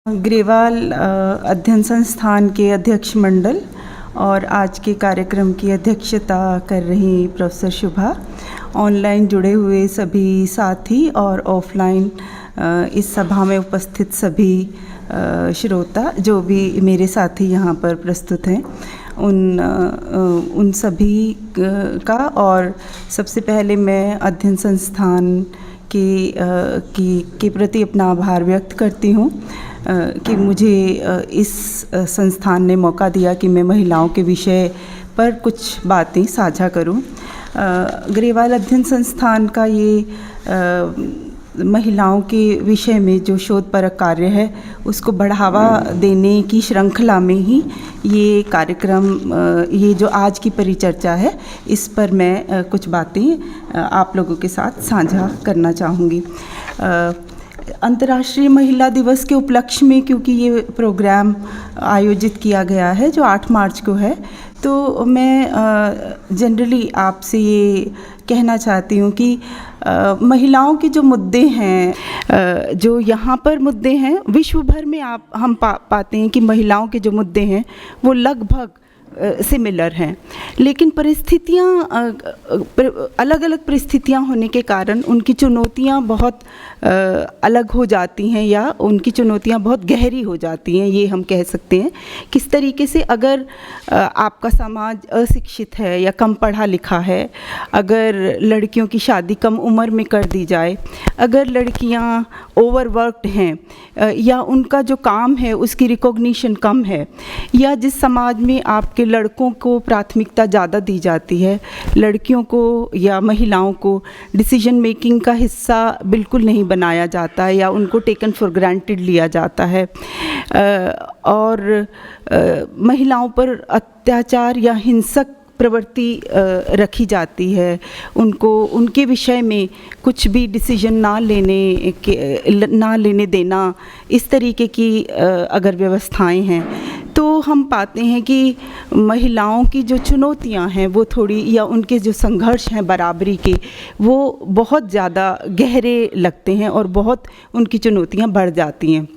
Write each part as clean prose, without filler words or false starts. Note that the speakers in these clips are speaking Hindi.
ग्रेवाल अध्ययन संस्थान के अध्यक्ष मंडल और आज के कार्यक्रम की अध्यक्षता कर रही प्रोफेसर शुभा, ऑनलाइन जुड़े हुए सभी साथी और ऑफलाइन इस सभा में उपस्थित सभी श्रोता जो भी मेरे साथी यहाँ पर प्रस्तुत हैं, उन सभी का। और सबसे पहले मैं अध्ययन संस्थान के प्रति अपना आभार व्यक्त करती हूँ कि मुझे इस संस्थान ने मौका दिया कि मैं महिलाओं के विषय पर कुछ बातें साझा करूं। ग्रेवाल अध्ययन संस्थान का ये महिलाओं के विषय में जो शोधपरक कार्य है उसको बढ़ावा देने की श्रृंखला में ही ये कार्यक्रम, ये जो आज की परिचर्चा है, इस पर मैं कुछ बातें आप लोगों के साथ साझा करना चाहूँगी। अंतर्राष्ट्रीय महिला दिवस के उपलक्ष्य में क्योंकि ये प्रोग्राम आयोजित किया गया है जो 8 मार्च को है, तो मैं जनरली आपसे ये कहना चाहती हूँ कि महिलाओं के जो मुद्दे हैं, जो यहाँ पर मुद्दे हैं, विश्व भर में हम पाते हैं कि महिलाओं के जो मुद्दे हैं वो लगभग सिमिलर हैं, लेकिन परिस्थितियाँ अलग अलग परिस्थितियाँ होने के कारण उनकी चुनौतियाँ बहुत अलग हो जाती हैं या उनकी चुनौतियाँ बहुत गहरी हो जाती हैं, ये हम कह सकते हैं। किस तरीके से अगर आपका समाज अशिक्षित है या कम पढ़ा लिखा है, अगर लड़कियों की शादी कम उम्र में कर दी जाए, अगर लड़कियां ओवरवर्क्ड हैं या उनका जो काम है उसकी रिकॉग्निशन कम है, या जिस समाज में आपके लड़कों को प्राथमिकता ज़्यादा दी जाती है, लड़कियों को या महिलाओं को डिसीजन मेकिंग का हिस्सा बिल्कुल नहीं बनाया जाता है या उनको टेकन फॉर ग्रांटेड लिया जाता है, और महिलाओं पर अत्याचार या हिंसक प्रवृत्ति रखी जाती है, उनको उनके विषय में कुछ भी डिसीजन ना लेने देना, इस तरीके की अगर व्यवस्थाएं हैं, तो हम पाते हैं कि महिलाओं की जो चुनौतियां हैं वो थोड़ी, या उनके जो संघर्ष हैं बराबरी के, वो बहुत ज़्यादा गहरे लगते हैं और बहुत उनकी चुनौतियां बढ़ जाती हैं।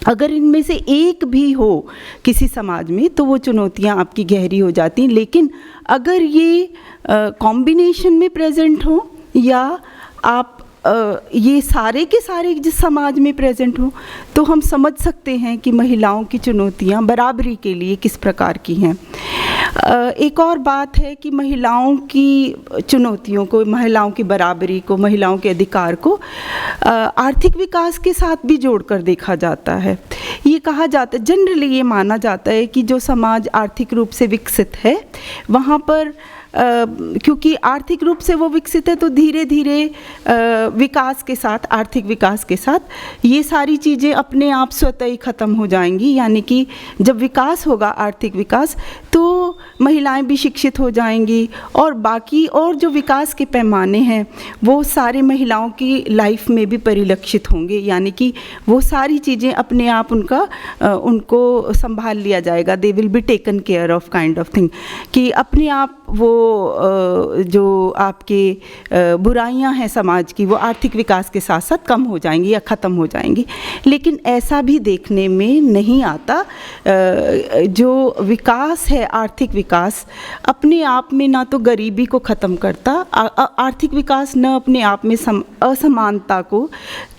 अगर इनमें से एक भी हो किसी समाज में तो वो चुनौतियां आपकी गहरी हो जाती हैं, लेकिन अगर ये कॉम्बिनेशन में प्रेजेंट हो या आप ये सारे के सारे जिस समाज में प्रेजेंट हो, तो हम समझ सकते हैं कि महिलाओं की चुनौतियां बराबरी के लिए किस प्रकार की हैं। एक और बात है कि महिलाओं की चुनौतियों को, महिलाओं की बराबरी को, महिलाओं के अधिकार को आर्थिक विकास के साथ भी जोड़कर देखा जाता है। ये कहा जाता है, जनरली ये माना जाता है कि जो समाज आर्थिक रूप से विकसित है वहाँ पर क्योंकि आर्थिक रूप से वो विकसित है तो धीरे धीरे विकास के साथ, आर्थिक विकास के साथ ये सारी चीज़ें अपने आप स्वतः ही ख़त्म हो जाएंगी। यानी कि जब विकास होगा, आर्थिक विकास, तो महिलाएं भी शिक्षित हो जाएंगी और बाकी और जो विकास के पैमाने हैं वो सारे महिलाओं की लाइफ में भी परिलक्षित होंगे। यानी कि वो सारी चीज़ें अपने आप उनको संभाल लिया जाएगा, they will be taken care of kind of thing, कि अपने आप वो जो आपके बुराइयां हैं समाज की, वो आर्थिक विकास के साथ साथ कम हो जाएंगी या ख़त्म हो जाएंगी। लेकिन ऐसा भी देखने में नहीं आता। जो विकास है, आर्थिक विकास, अपने आप में ना तो गरीबी को ख़त्म करता, आर्थिक विकास न अपने आप में असमानता को,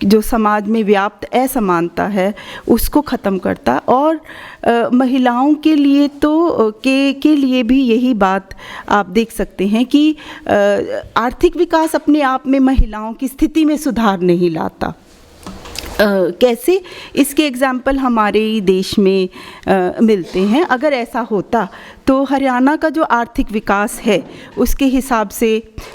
जो समाज में व्याप्त असमानता है, उसको ख़त्म करता, और महिलाओं के लिए तो के लिए भी यही बात आप देख सकते हैं कि आर्थिक विकास अपने आप में महिलाओं की स्थिति में सुधार नहीं लाता। कैसे? इसके एग्जाम्पल हमारे ही देश में मिलते हैं। अगर ऐसा होता तो हरियाणा का जो आर्थिक विकास है उसके हिसाब से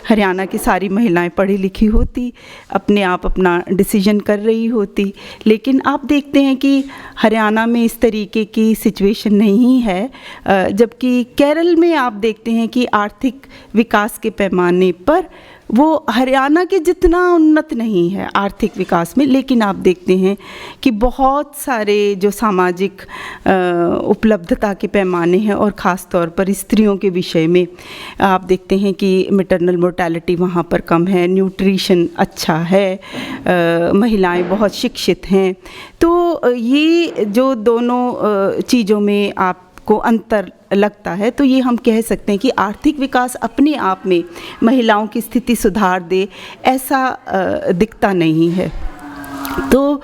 हरियाणा की सारी महिलाएं पढ़ी लिखी होती, अपने आप अपना डिसीजन कर रही होती, लेकिन आप देखते हैं कि हरियाणा में इस तरीके की सिचुएशन नहीं है। जबकि केरल में आप देखते हैं कि आर्थिक विकास के पैमाने पर वो हरियाणा के जितना उन्नत नहीं है आर्थिक विकास में, लेकिन आप देखते हैं कि बहुत सारे जो सामाजिक उपलब्धता के पैमाने हैं और ख़ास तौर पर स्त्रियों के विषय में आप देखते हैं कि मैटरनल मोर्टेलिटी वहाँ पर कम है, न्यूट्रिशन अच्छा है, महिलाएं बहुत शिक्षित हैं। तो ये जो दोनों चीज़ों में आपको अंतर लगता है, तो ये हम कह सकते हैं कि आर्थिक विकास अपने आप में महिलाओं की स्थिति सुधार दे, ऐसा दिखता नहीं है। तो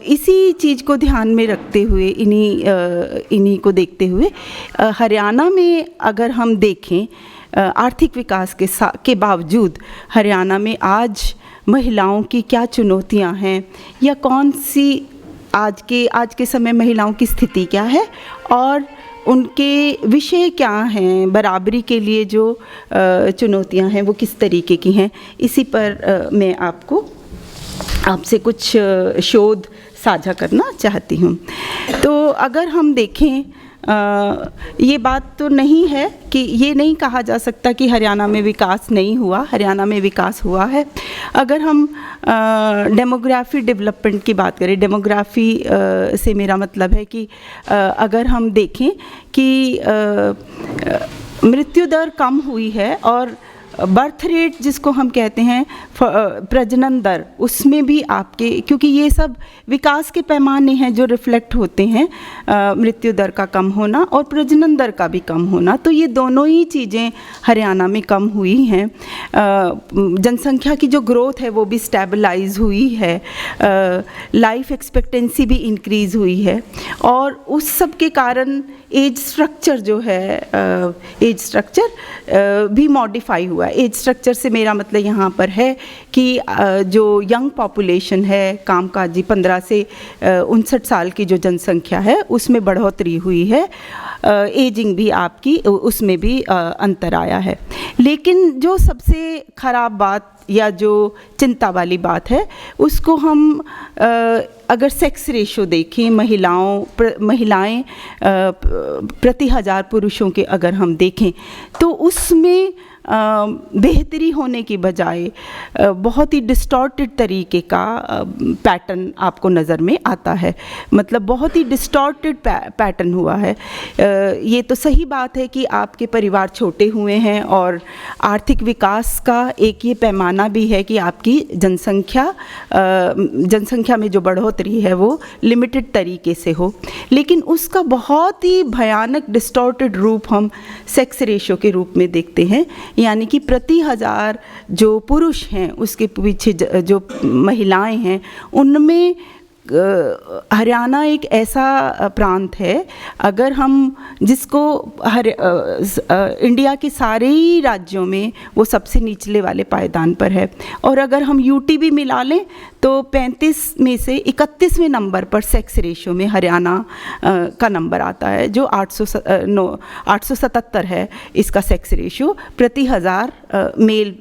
इसी चीज़ को ध्यान में रखते हुए, इन्हीं को देखते हुए हरियाणा में अगर हम देखें आर्थिक विकास के बावजूद हरियाणा में आज महिलाओं की क्या चुनौतियां हैं, या कौन सी आज के समय महिलाओं की स्थिति क्या है और उनके विषय क्या हैं, बराबरी के लिए जो चुनौतियां हैं वो किस तरीके की हैं, इसी पर मैं आपसे कुछ शोध साझा करना चाहती हूँ। तो अगर हम देखें, ये बात तो नहीं है कि ये नहीं कहा जा सकता कि हरियाणा में विकास नहीं हुआ, हरियाणा में विकास हुआ है। अगर हम डेमोग्राफी डेवलपमेंट की बात करें, डेमोग्राफी से मेरा मतलब है कि अगर हम देखें कि मृत्यु दर कम हुई है और बर्थ रेट जिसको हम कहते हैं प्रजनन दर, उसमें भी आपके, क्योंकि ये सब विकास के पैमाने हैं जो रिफ्लेक्ट होते हैं, मृत्यु दर का कम होना और प्रजनन दर का भी कम होना, तो ये दोनों ही चीज़ें हरियाणा में कम हुई हैं। जनसंख्या की जो ग्रोथ है वो भी स्टेबलाइज हुई है, लाइफ एक्सपेक्टेंसी भी इंक्रीज़ हुई है, और उस सब के कारण एज स्ट्रक्चर जो है, एज स्ट्रक्चर भी मॉडिफाई हुआ। एज स्ट्रक्चर से मेरा मतलब यहाँ पर है कि जो यंग पॉपुलेशन है, कामकाजी 15 से 59 साल की जो जनसंख्या है उसमें बढ़ोतरी हुई है, एजिंग भी आपकी उसमें भी अंतर आया है। लेकिन जो सबसे ख़राब बात या जो चिंता वाली बात है उसको हम अगर सेक्स रेशो देखें, महिलाएं प्रति 1000 पुरुषों के अगर हम देखें तो उसमें बेहतरी होने की बजाय बहुत ही डिस्टॉर्टेड तरीके का पैटर्न आपको नज़र में आता है। मतलब बहुत ही डिस्टॉर्टेड पैटर्न हुआ है। ये तो सही बात है कि आपके परिवार छोटे हुए हैं और आर्थिक विकास का एक ये पैमाना भी है कि आपकी जनसंख्या में जो बढ़ोतरी है वो लिमिटेड तरीके से हो, लेकिन उसका बहुत ही भयानक डिस्टॉर्टेड रूप हम सेक्स रेशो के रूप में देखते हैं। यानी कि प्रति 1000 जो पुरुष हैं उसके पीछे जो महिलाएं हैं, उनमें हरियाणा एक ऐसा प्रांत है, अगर हम जिसको इंडिया के सारे ही राज्यों में वो सबसे निचले वाले पायदान पर है, और अगर हम यूटी भी मिला लें तो 35 में से 31वें नंबर पर सेक्स रेशियो में हरियाणा का नंबर आता है, जो 877 है इसका सेक्स रेशियो प्रति 1000 मेल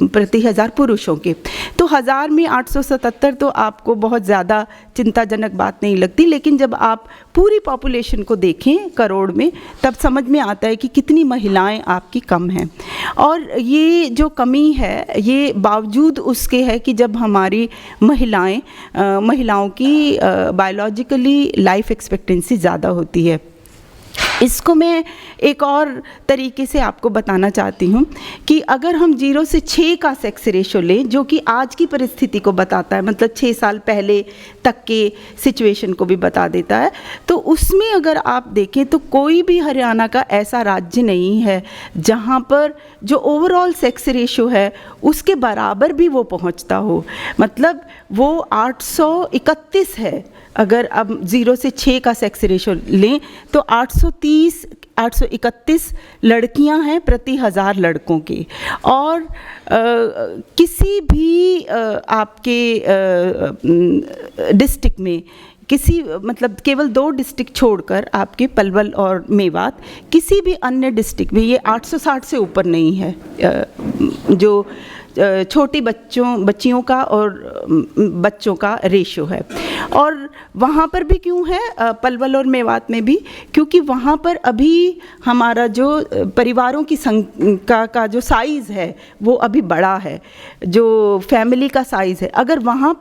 प्रति 1000 पुरुषों के। तो 1000 में 877 तो आपको बहुत ज़्यादा चिंताजनक बात नहीं लगती, लेकिन जब आप पूरी पॉपुलेशन को देखें करोड़ में, तब समझ में आता है कि कितनी महिलाएं आपकी कम हैं। और ये जो कमी है ये बावजूद उसके है कि जब हमारी महिलाओं की बायोलॉजिकली लाइफ एक्सपेक्टेंसी ज़्यादा होती है। इसको मैं एक और तरीके से आपको बताना चाहती हूँ कि अगर हम 0 से 6 का सेक्स रेशो लें, जो कि आज की परिस्थिति को बताता है, मतलब 6 साल पहले तक के सिचुएशन को भी बता देता है, तो उसमें अगर आप देखें तो कोई भी हरियाणा का ऐसा राज्य नहीं है जहाँ पर जो ओवरऑल सेक्स रेशो है उसके बराबर भी वो पहुँचता हो। मतलब वो 831 है। अगर अब 0 से 6 का सेक्स रेशो लें तो 831 लड़कियां हैं प्रति 1000 लड़कों के। और किसी भी आपके डिस्ट्रिक्ट में मतलब केवल 2 डिस्ट्रिक्ट छोड़कर आपके पलवल और मेवात, किसी भी अन्य डिस्ट्रिक्ट में ये 860 से ऊपर नहीं है जो छोटी बच्चियों का और बच्चों का रेशो है। और वहाँ पर भी क्यों है, पलवल और मेवात में भी, क्योंकि वहाँ पर अभी हमारा जो परिवारों की संख्या का जो साइज़ है वो अभी बड़ा है, जो फैमिली का साइज़ है। अगर वहाँ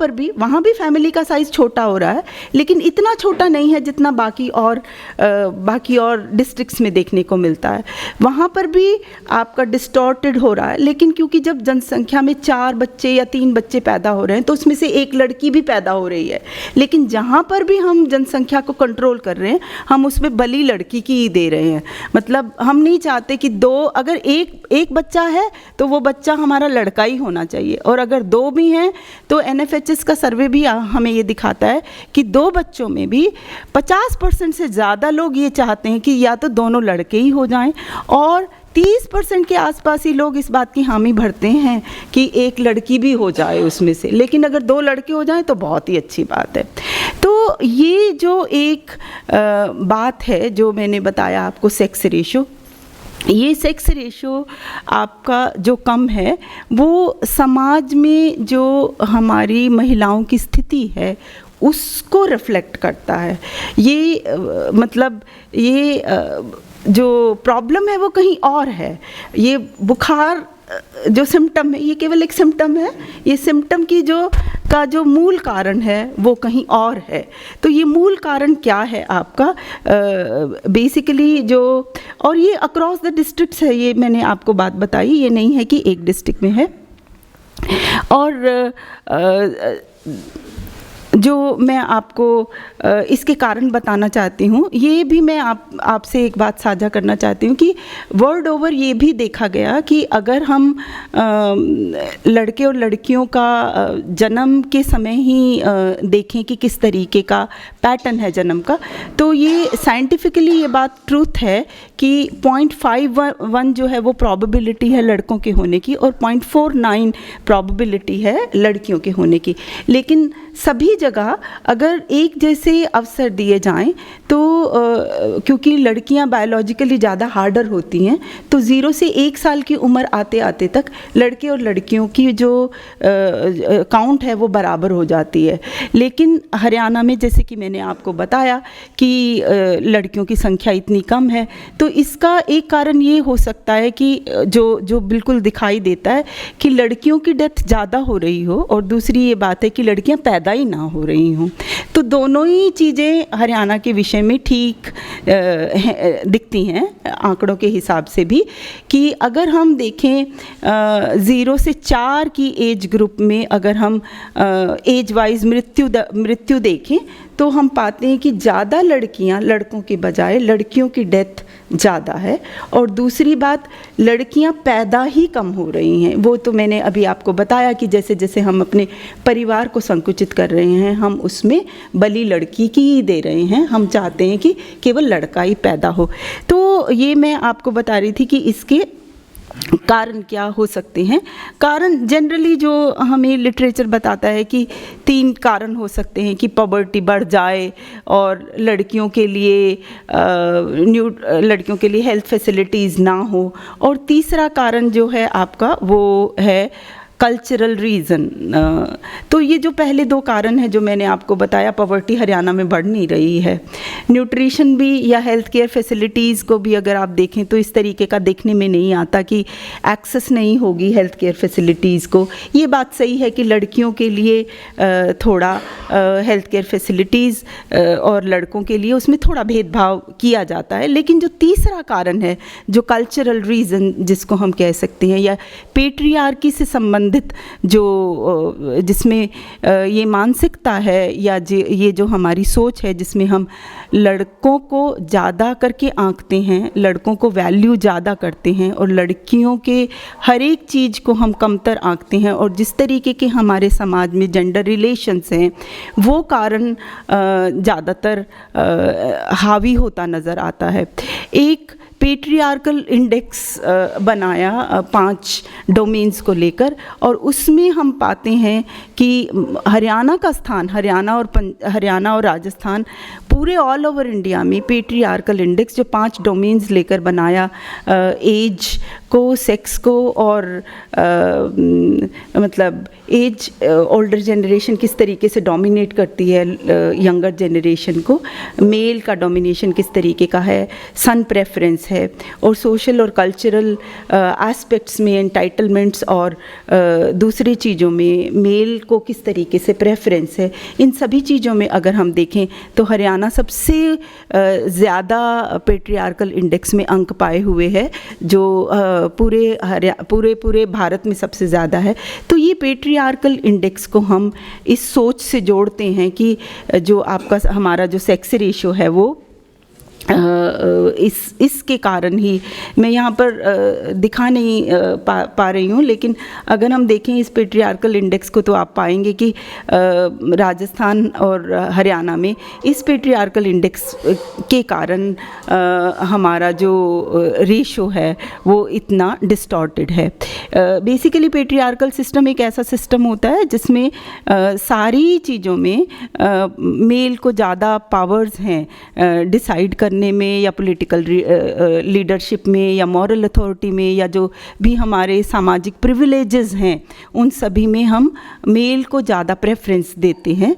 भी फैमिली का साइज़ छोटा हो रहा है, लेकिन इतना छोटा नहीं है जितना बाकी और डिस्ट्रिक्ट्स में देखने को मिलता है। वहाँ पर भी आपका डिस्टॉर्टेड हो रहा है, लेकिन क्योंकि जब जनसंख्या में 4 बच्चे या 3 बच्चे पैदा हो रहे हैं तो उसमें से एक लड़की भी पैदा हो रही है। लेकिन जहाँ पर भी हम जनसंख्या को कंट्रोल कर रहे हैं, हम उसमें बली लड़की की ही दे रहे हैं। मतलब हम नहीं चाहते कि अगर एक बच्चा है तो वो बच्चा हमारा लड़का ही होना चाहिए, और अगर 2 भी हैं तो NFHS का सर्वे भी हमें ये दिखाता है कि 2 बच्चों में भी 50% से ज़्यादा लोग ये चाहते हैं कि या तो दोनों लड़के ही हो जाएं, और 30% के आसपास ही लोग इस बात की हामी भरते हैं कि एक लड़की भी हो जाए उसमें से, लेकिन अगर 2 लड़के हो जाएं तो बहुत ही अच्छी बात है। तो ये जो एक बात है जो मैंने बताया आपको, सेक्स रेशो, ये सेक्स रेशो आपका जो कम है वो समाज में जो हमारी महिलाओं की स्थिति है उसको रिफ्लेक्ट करता है। ये मतलब ये जो प्रॉब्लम है वो कहीं और है। ये बुखार जो सिम्टम है ये केवल एक सिम्टम है, ये सिम्टम की जो मूल कारण है वो कहीं और है। तो ये मूल कारण क्या है आपका, बेसिकली और ये अक्रॉस द डिस्ट्रिक्ट्स है, ये मैंने आपको बात बताई, ये नहीं है कि एक डिस्ट्रिक्ट में है। और जो मैं आपको इसके कारण बताना चाहती हूँ, ये भी मैं आपसे एक बात साझा करना चाहती हूँ कि वर्ल्ड ओवर ये भी देखा गया कि अगर हम लड़के और लड़कियों का जन्म के समय ही देखें कि किस तरीके का पैटर्न है जन्म का, तो ये साइंटिफिकली ये बात ट्रूथ है कि 0.51 जो है वो प्रोबेबिलिटी है लड़कों के होने की, और 0.49 प्रोबेबिलिटी है लड़कियों के होने की। लेकिन सभी जगह अगर एक जैसे अवसर दिए जाएं तो क्योंकि लड़कियां बायोलॉजिकली ज़्यादा हार्डर होती हैं, तो 0 से 1 साल की उम्र आते आते तक लड़के और लड़कियों की जो काउंट है वो बराबर हो जाती है। लेकिन हरियाणा में जैसे कि मैंने आपको बताया कि लड़कियों की संख्या इतनी कम है, तो इसका एक कारण ये हो सकता है कि जो बिल्कुल दिखाई देता है कि लड़कियों की डेथ ज़्यादा हो रही हो, और दूसरी ये बात है कि लड़कियां पैदा ही ना हो रही हों। तो दोनों ही चीज़ें हरियाणा के विषय में ठीक दिखती हैं आंकड़ों के हिसाब से भी, कि अगर हम देखें 0 से 4 की एज ग्रुप में अगर हम एज वाइज मृत्यु देखें तो हम पाते हैं कि ज़्यादा लड़कियां लड़कों के बजाय लड़कियों की डेथ ज़्यादा है। और दूसरी बात, लड़कियां पैदा ही कम हो रही हैं। वो तो मैंने अभी आपको बताया कि जैसे जैसे हम अपने परिवार को संकुचित कर रहे हैं, हम उसमें बली लड़की की ही दे रहे हैं। हम चाहते हैं कि केवल लड़का ही पैदा हो। तो ये मैं आपको बता रही थी कि इसके कारण क्या हो सकते हैं। कारण जनरली जो हमें लिटरेचर बताता है कि 3 कारण हो सकते हैं कि पॉवर्टी बढ़ जाए और लड़कियों के लिए हेल्थ फैसिलिटीज़ ना हो, और तीसरा कारण जो है आपका वो है कल्चरल रीज़न। तो ये जो पहले 2 कारण हैं जो मैंने आपको बताया, पॉवर्टी हरियाणा में बढ़ नहीं रही है। न्यूट्रिशन भी या हेल्थ केयर फैसिलिटीज़ को भी अगर आप देखें तो इस तरीके का देखने में नहीं आता कि एक्सेस नहीं होगी हेल्थ केयर फैसिलिटीज़ को। ये बात सही है कि लड़कियों के लिए थोड़ा हेल्थ केयर फैसिलिटीज़ और लड़कों के लिए उसमें थोड़ा भेदभाव किया जाता है। लेकिन जो तीसरा कारण है, जो कल्चरल रीज़न जिसको हम कह सकते हैं, या पेट्रियार्की से संबंधित जो जिसमें ये मानसिकता है या ये जो हमारी सोच है जिसमें हम लड़कों को ज़्यादा करके आंकते हैं, लड़कों को वैल्यू ज़्यादा करते हैं और लड़कियों के हर एक चीज़ को हम कमतर आंकते हैं, और जिस तरीके के हमारे समाज में जेंडर रिलेशंस हैं वो कारण ज़्यादातर हावी होता नज़र आता है। एक पेट्रियार्कल इंडेक्स बनाया 5 डोमेन्स को लेकर, और उसमें हम पाते हैं कि हरियाणा का स्थान, हरियाणा और राजस्थान पूरे ऑल ओवर इंडिया में पेट्रियार्कल इंडेक्स जो 5 डोमेन्स लेकर बनाया, एज को, सेक्स को और मतलब एज, ओल्डर जनरेशन किस तरीके से डोमिनेट करती है यंगर जनरेशन को, मेल का डोमिनेशन किस तरीके का है, सन प्रेफरेंस है, और सोशल और कल्चरल एस्पेक्ट्स में एंटाइटलमेंट्स और दूसरी चीज़ों में मेल को किस तरीके से प्रेफरेंस है, इन सभी चीज़ों में अगर हम देखें तो हरियाणा सबसे ज़्यादा पेट्रियार्कल इंडेक्स में अंक पाए हुए है, जो पूरे भारत में सबसे ज़्यादा है। तो ये पेट्रियार्कल इंडेक्स को हम इस सोच से जोड़ते हैं कि जो आपका हमारा जो सेक्स रेशो है वो इसके कारण ही, मैं यहाँ पर दिखा नहीं पा रही हूँ, लेकिन अगर हम देखें इस पेट्रियार्कल इंडेक्स को तो आप पाएंगे कि राजस्थान और हरियाणा में इस पेट्रियार्कल इंडेक्स के कारण हमारा जो रेशो है वो इतना डिस्टॉर्टेड है। बेसिकली पेट्रियार्कल सिस्टम एक ऐसा सिस्टम होता है जिसमें सारी चीज़ों में मेल को ज़्यादा पावर्स हैं डिसाइड करने में, या पॉलिटिकल लीडरशिप में, या मॉरल अथॉरिटी में, या जो भी हमारे सामाजिक प्रिविलेजेस हैं उन सभी में हम मेल को ज़्यादा प्रेफरेंस देते हैं।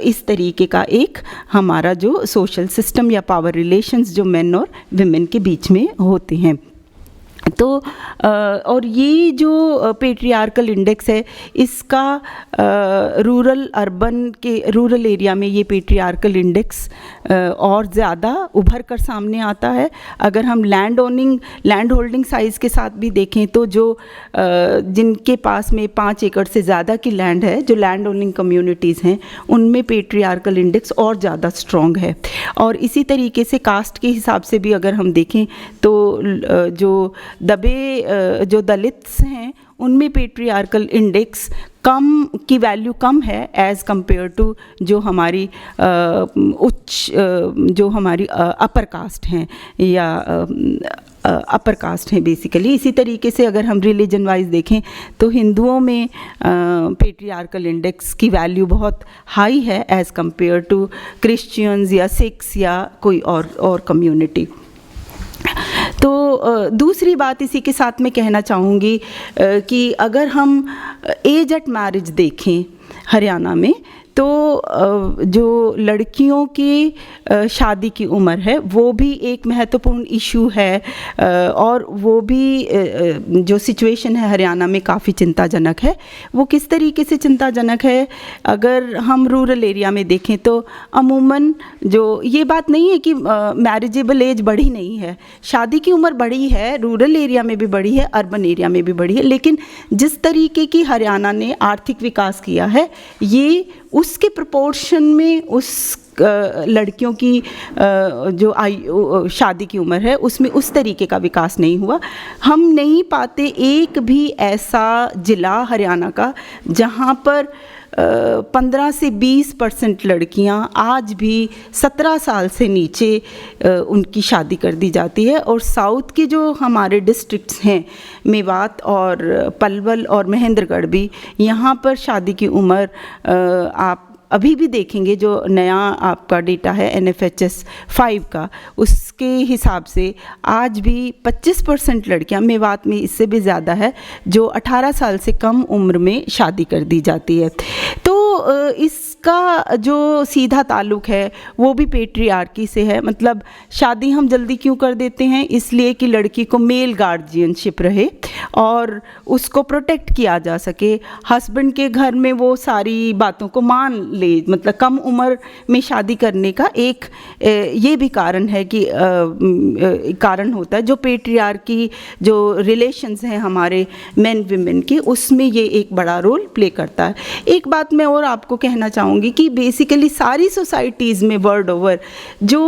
इस तरीके का एक हमारा जो सोशल सिस्टम या पावर रिलेशंस जो मेन और विमेन के बीच में होते हैं। तो और ये जो पेट्रियार्कल इंडेक्स है इसका रूरल एरिया में ये पेट्रियार्कल इंडेक्स और ज़्यादा उभर कर सामने आता है। अगर हम लैंड होल्डिंग साइज़ के साथ भी देखें तो जो जिनके पास में 5 एकड़ से ज़्यादा की लैंड है, जो लैंड ओनिंग कम्युनिटीज़ हैं, उनमें पेट्रियार्कल इंडेक्स और ज़्यादा स्ट्रॉन्ग है। और इसी तरीके से कास्ट के हिसाब से भी अगर हम देखें तो जो दलित्स हैं उनमें पेट्रियार्कल इंडेक्स की वैल्यू कम है एज़ कंपेयर टू जो हमारी जो हमारी अपर कास्ट हैं या अपर कास्ट हैं बेसिकली। इसी तरीके से अगर हम रिलीजन वाइज देखें तो हिंदुओं में पेट्रियार्कल इंडेक्स की वैल्यू बहुत हाई है एज़ कंपेयर टू क्रिश्चियंस या सिख्स या कोई और कम्युनिटी। तो दूसरी बात इसी के साथ में कहना चाहूँगी कि अगर हम एज एट मैरिज देखें हरियाणा में तो जो लड़कियों की शादी की उम्र है वो भी एक महत्वपूर्ण इशू है, और वो भी जो सिचुएशन है हरियाणा में काफ़ी चिंताजनक है। वो किस तरीके से चिंताजनक है, अगर हम रूरल एरिया में देखें तो अमूमन जो ये बात नहीं है कि मैरिजेबल एज बढ़ी नहीं है, शादी की उम्र बढ़ी है, रूरल एरिया में भी बढ़ी है, अर्बन एरिया में भी बढ़ी है, लेकिन जिस तरीके की हरियाणा ने आर्थिक विकास किया है ये उसके प्रोपोर्शन में उस लड़कियों की जो शादी की उम्र है उसमें उस तरीके का विकास नहीं हुआ। हम नहीं पाते एक भी ऐसा ज़िला हरियाणा का जहाँ पर 15 से 20% लड़कियां आज भी 17 साल से नीचे उनकी शादी कर दी जाती है। और साउथ के जो हमारे डिस्ट्रिक्ट्स हैं मेवात और पलवल और महेंद्रगढ़ भी, यहाँ पर शादी की उम्र आप अभी भी देखेंगे, जो नया आपका डेटा है NFHS 5 का, उसके हिसाब से आज भी 25% लड़कियां, मेवात में इससे भी ज़्यादा है, जो 18 साल से कम उम्र में शादी कर दी जाती है। तो इसका जो सीधा ताल्लुक है वो भी पेट्रियार्की से है। मतलब शादी हम जल्दी क्यों कर देते हैं, इसलिए कि लड़की को मेल गार्जियनशिप रहे और उसको प्रोटेक्ट किया जा सके, हस्बैंड के घर में वो सारी बातों को मान ले। मतलब कम उम्र में शादी करने का एक ये भी कारण है कि कारण होता है, जो पेट्रियार्की जो रिलेशंस हैं हमारे मेन विमेन के, उसमें ये एक बड़ा रोल प्ले करता है। एक बात मैं और आपको कहना चाहूँगी कि बेसिकली सारी सोसाइटीज़ में वर्ल्ड ओवर जो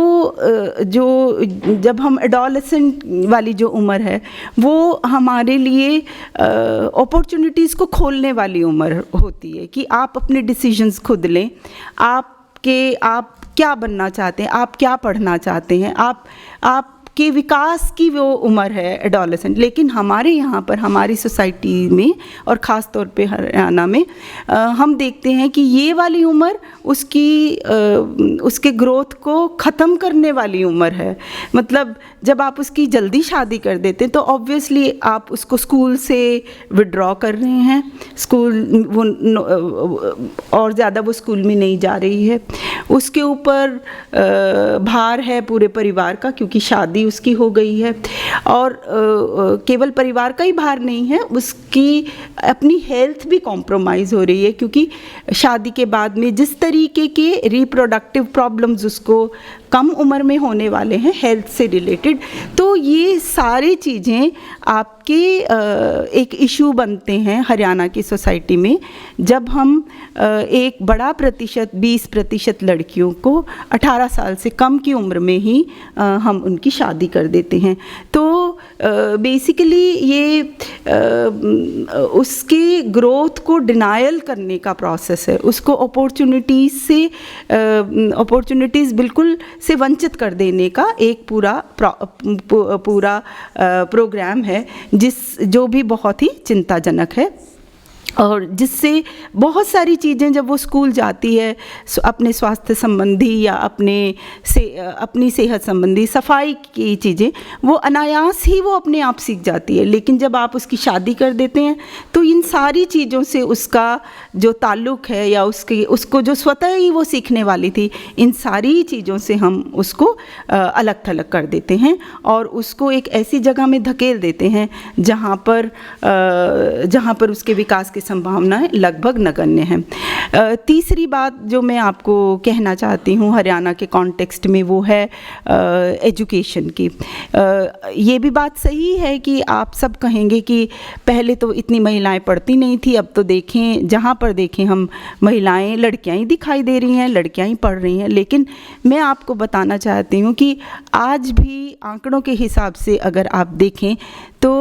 जब हम एडोलेसेंट वाली जो उम्र है वो हमारे लिए अपॉर्चुनिटीज़ को खोलने वाली उम्र होती है कि आप अपने डिसीजंस खुद लें। आप क्या बनना चाहते हैं, आप क्या पढ़ना चाहते हैं, आप आपके विकास की वो उम्र है एडोलेसेंट। लेकिन हमारे यहाँ पर, हमारी सोसाइटी में और ख़ास तौर पे हरियाणा में हम देखते हैं कि ये वाली उम्र उसके ग्रोथ को ख़त्म करने वाली उम्र है। मतलब जब आप उसकी जल्दी शादी कर देते हैं तो ऑब्वियसली आप उसको स्कूल से विड्रॉ कर रहे हैं, स्कूल वो और ज़्यादा वो स्कूल में नहीं जा रही है, उसके ऊपर भार है पूरे परिवार का क्योंकि शादी उसकी हो गई है। और केवल परिवार का ही भार नहीं है, उसकी अपनी हेल्थ भी कॉम्प्रोमाइज़ हो रही है क्योंकि शादी के बाद में जिस तरीके के रिप्रोडक्टिव प्रॉब्लम्स उसको कम उम्र में होने वाले हैं हेल्थ से रिलेटेड, तो ये सारी चीज़ें आपके एक इशू बनते हैं हरियाणा की सोसाइटी में जब हम एक बड़ा प्रतिशत 20% लड़कियों को 18 साल से कम की उम्र में ही हम उनकी शादी कर देते हैं। तो बेसिकली ये उसके ग्रोथ को डिनायल करने का प्रोसेस है, उसको अपॉर्चुनिटीज़ बिल्कुल से वंचित कर देने का एक पूरा प्रोग्राम है जो भी बहुत ही चिंताजनक है और जिससे बहुत सारी चीज़ें जब वो स्कूल जाती है अपने स्वास्थ्य संबंधी या अपनी सेहत संबंधी सफाई की चीज़ें वो अनायास ही वो अपने आप सीख जाती है। लेकिन जब आप उसकी शादी कर देते हैं तो इन सारी चीज़ों से उसका जो ताल्लुक़ है या उसको जो स्वतः ही वो सीखने वाली थी, इन सारी चीज़ों से हम उसको अलग थलग कर देते हैं और उसको एक ऐसी जगह में धकेल देते हैं जहाँ पर उसके विकास की संभावनाएं लगभग नगण्य हैं। तीसरी बात जो मैं आपको कहना चाहती हूँ हरियाणा के कॉन्टेक्स्ट में वो है एजुकेशन की। ये भी बात सही है कि आप सब कहेंगे कि पहले तो इतनी महिलाएं पढ़ती नहीं थी, अब तो देखें जहाँ पर देखें हम महिलाएं, लड़कियां ही दिखाई दे रही हैं, लड़कियां ही पढ़ रही हैं। लेकिन मैं आपको बताना चाहती हूँ कि आज भी आंकड़ों के हिसाब से अगर आप देखें तो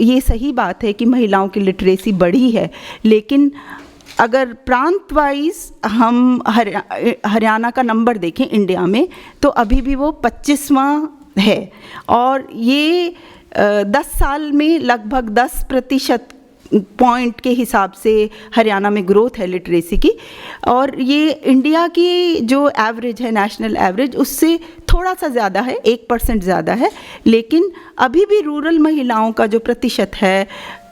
ये सही बात है कि महिलाओं की लिटरेसी बढ़ी है, लेकिन अगर प्रांत वाइज हम हरियाणा का नंबर देखें इंडिया में तो अभी भी वो 25वां है और ये 10 साल में लगभग 10% पॉइंट के हिसाब से हरियाणा में ग्रोथ है लिटरेसी की। और ये इंडिया की जो एवरेज है, नेशनल एवरेज, उससे थोड़ा सा ज़्यादा है, 1% ज़्यादा है। लेकिन अभी भी रूरल महिलाओं का जो प्रतिशत है,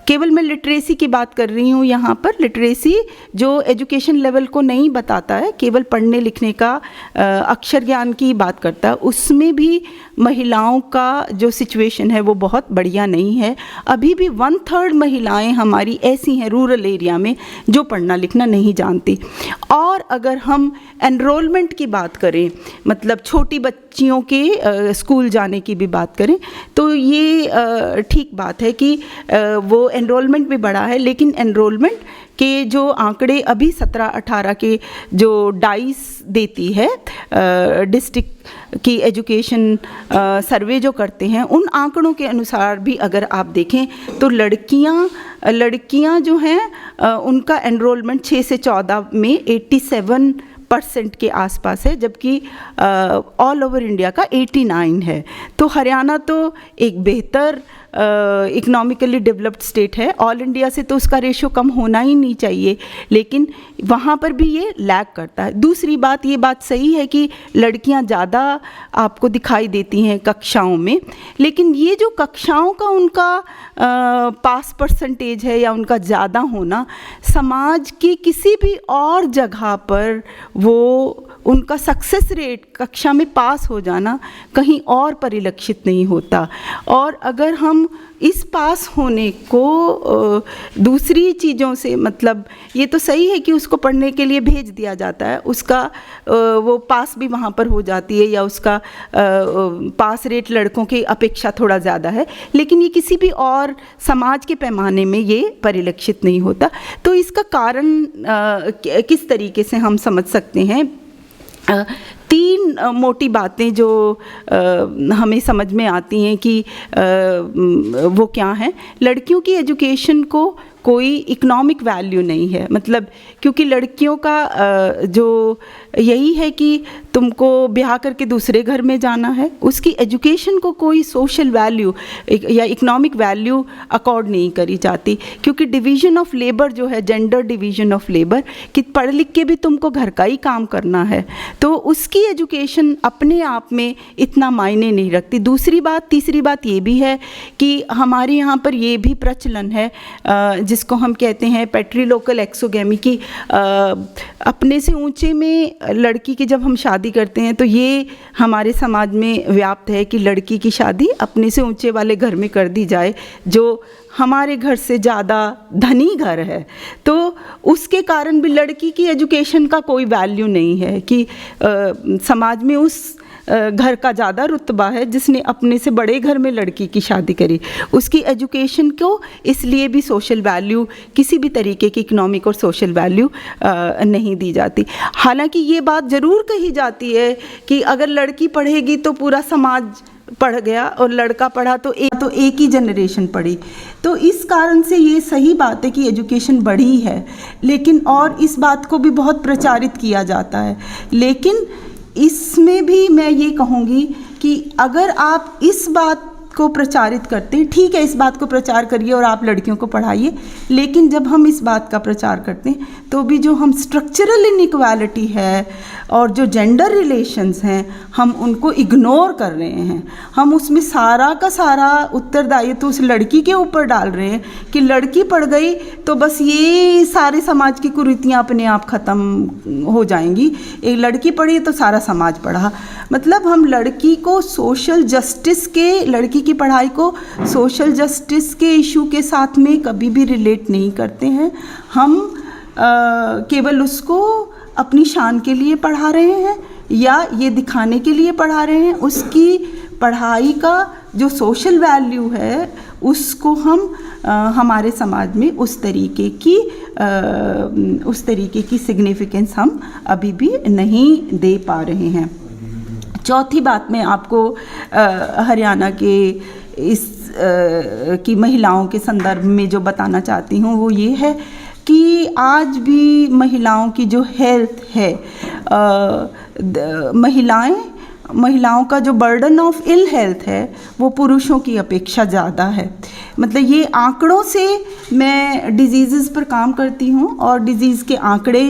केवल मैं लिटरेसी की बात कर रही हूँ यहाँ पर, लिटरेसी जो एजुकेशन लेवल को नहीं बताता है, केवल पढ़ने लिखने का अक्षर ज्ञान की बात करता है, उसमें भी महिलाओं का जो सिचुएशन है वो बहुत बढ़िया नहीं है। अभी भी 1/3 महिलाएं हमारी ऐसी हैं रूरल एरिया में जो पढ़ना लिखना नहीं जानती। और अगर हम एनरोलमेंट की बात करें, मतलब छोटी बच्चियों के स्कूल जाने की भी बात करें, तो ये ठीक बात है कि वो एनरोलमेंट भी बढ़ा है, लेकिन एनरोलमेंट के जो आंकड़े अभी 17-18 के जो डाइस देती है डिस्ट्रिक्ट की एजुकेशन सर्वे जो करते हैं, उन आंकड़ों के अनुसार भी अगर आप देखें तो लड़कियां जो हैं उनका एनरोलमेंट 6 से 14 में 87% के आसपास है, जबकि ऑल ओवर इंडिया का 89 है। तो हरियाणा तो एक बेहतर इकोनॉमिकली डेवलप्ड स्टेट है, ऑल इंडिया से तो उसका रेशो कम होना ही नहीं चाहिए, लेकिन वहाँ पर भी ये लैग करता है। दूसरी बात, ये बात सही है कि लड़कियाँ ज़्यादा आपको दिखाई देती हैं कक्षाओं में, लेकिन ये जो कक्षाओं का उनका पास परसेंटेज है या उनका ज़्यादा होना, समाज की किसी भी और जगह पर वो उनका सक्सेस रेट, कक्षा में पास हो जाना कहीं और परिलक्षित नहीं होता। और अगर हम इस पास होने को दूसरी चीज़ों से, मतलब ये तो सही है कि उसको पढ़ने के लिए भेज दिया जाता है, उसका वो पास भी वहाँ पर हो जाती है या उसका पास रेट लड़कों की अपेक्षा थोड़ा ज़्यादा है, लेकिन ये किसी भी और समाज के पैमाने में ये परिलक्षित नहीं होता। तो इसका कारण किस तरीके से हम समझ सकते हैं? 3 मोटी बातें जो हमें समझ में आती हैं कि वो क्या हैं। लड़कियों की एजुकेशन को कोई इकोनॉमिक वैल्यू नहीं है। मतलब क्योंकि लड़कियों का जो यही है कि तुमको ब्याह करके दूसरे घर में जाना है, उसकी एजुकेशन को कोई सोशल वैल्यू या इकोनॉमिक वैल्यू अकॉर्ड नहीं करी जाती, क्योंकि डिवीज़न ऑफ लेबर जो है, जेंडर डिवीज़न ऑफ लेबर, कि पढ़ लिख के भी तुमको घर का ही काम करना है, तो उसकी एजुकेशन अपने आप में इतना मायने नहीं रखती। दूसरी बात, तीसरी बात ये भी है कि हमारे यहाँ पर ये भी प्रचलन है जिसको हम कहते हैं पैट्रीलोकल एक्सोगेमी की, अपने से ऊंचे में लड़की की जब हम शादी करते हैं तो ये हमारे समाज में व्याप्त है कि लड़की की शादी अपने से ऊंचे वाले घर में कर दी जाए जो हमारे घर से ज़्यादा धनी घर है। तो उसके कारण भी लड़की की एजुकेशन का कोई वैल्यू नहीं है कि समाज में उस घर का ज़्यादा रुतबा है जिसने अपने से बड़े घर में लड़की की शादी करी, उसकी एजुकेशन को इसलिए भी सोशल वैल्यू, किसी भी तरीके की इकोनॉमिक और सोशल वैल्यू नहीं दी जाती। हालांकि ये बात ज़रूर कही जाती है कि अगर लड़की पढ़ेगी तो पूरा समाज पढ़ गया और लड़का पढ़ा तो एक ही जनरेशन पढ़ी। तो इस कारण से ये सही बात है कि एजुकेशन बढ़ी है, लेकिन और इस बात को भी बहुत प्रचारित किया जाता है। लेकिन इसमें भी मैं ये कहूँगी कि अगर आप इस बात को प्रचारित करते हैं, ठीक है, इस बात को प्रचार करिए और आप लड़कियों को पढ़ाइए, लेकिन जब हम इस बात का प्रचार करते हैं तो भी जो हम स्ट्रक्चरल इनइक्वालिटी है और जो जेंडर रिलेशंस हैं हम उनको इग्नोर कर रहे हैं। हम उसमें सारा का सारा उत्तरदायित्व तो उस लड़की के ऊपर डाल रहे हैं कि लड़की पढ़ गई तो बस ये सारे समाज की कुरीतियाँ अपने आप ख़त्म हो जाएंगी, एक लड़की पढ़ी तो सारा समाज पढ़ा। मतलब हम लड़की को सोशल जस्टिस के, लड़की की पढ़ाई को सोशल जस्टिस के इशू के साथ में कभी भी रिलेट नहीं करते हैं। हम केवल उसको अपनी शान के लिए पढ़ा रहे हैं या ये दिखाने के लिए पढ़ा रहे हैं। उसकी पढ़ाई का जो सोशल वैल्यू है उसको हम हमारे समाज में उस तरीके की सिग्निफिकेंस हम अभी भी नहीं दे पा रहे हैं। चौथी बात मैं आपको हरियाणा के इस की महिलाओं के संदर्भ में जो बताना चाहती हूँ वो ये है कि आज भी महिलाओं की जो हेल्थ है, महिलाओं का जो बर्डन ऑफ इल हेल्थ है वो पुरुषों की अपेक्षा ज़्यादा है। मतलब ये आंकड़ों से मैं डिजीज़ पर काम करती हूँ और डिजीज़ के आंकड़े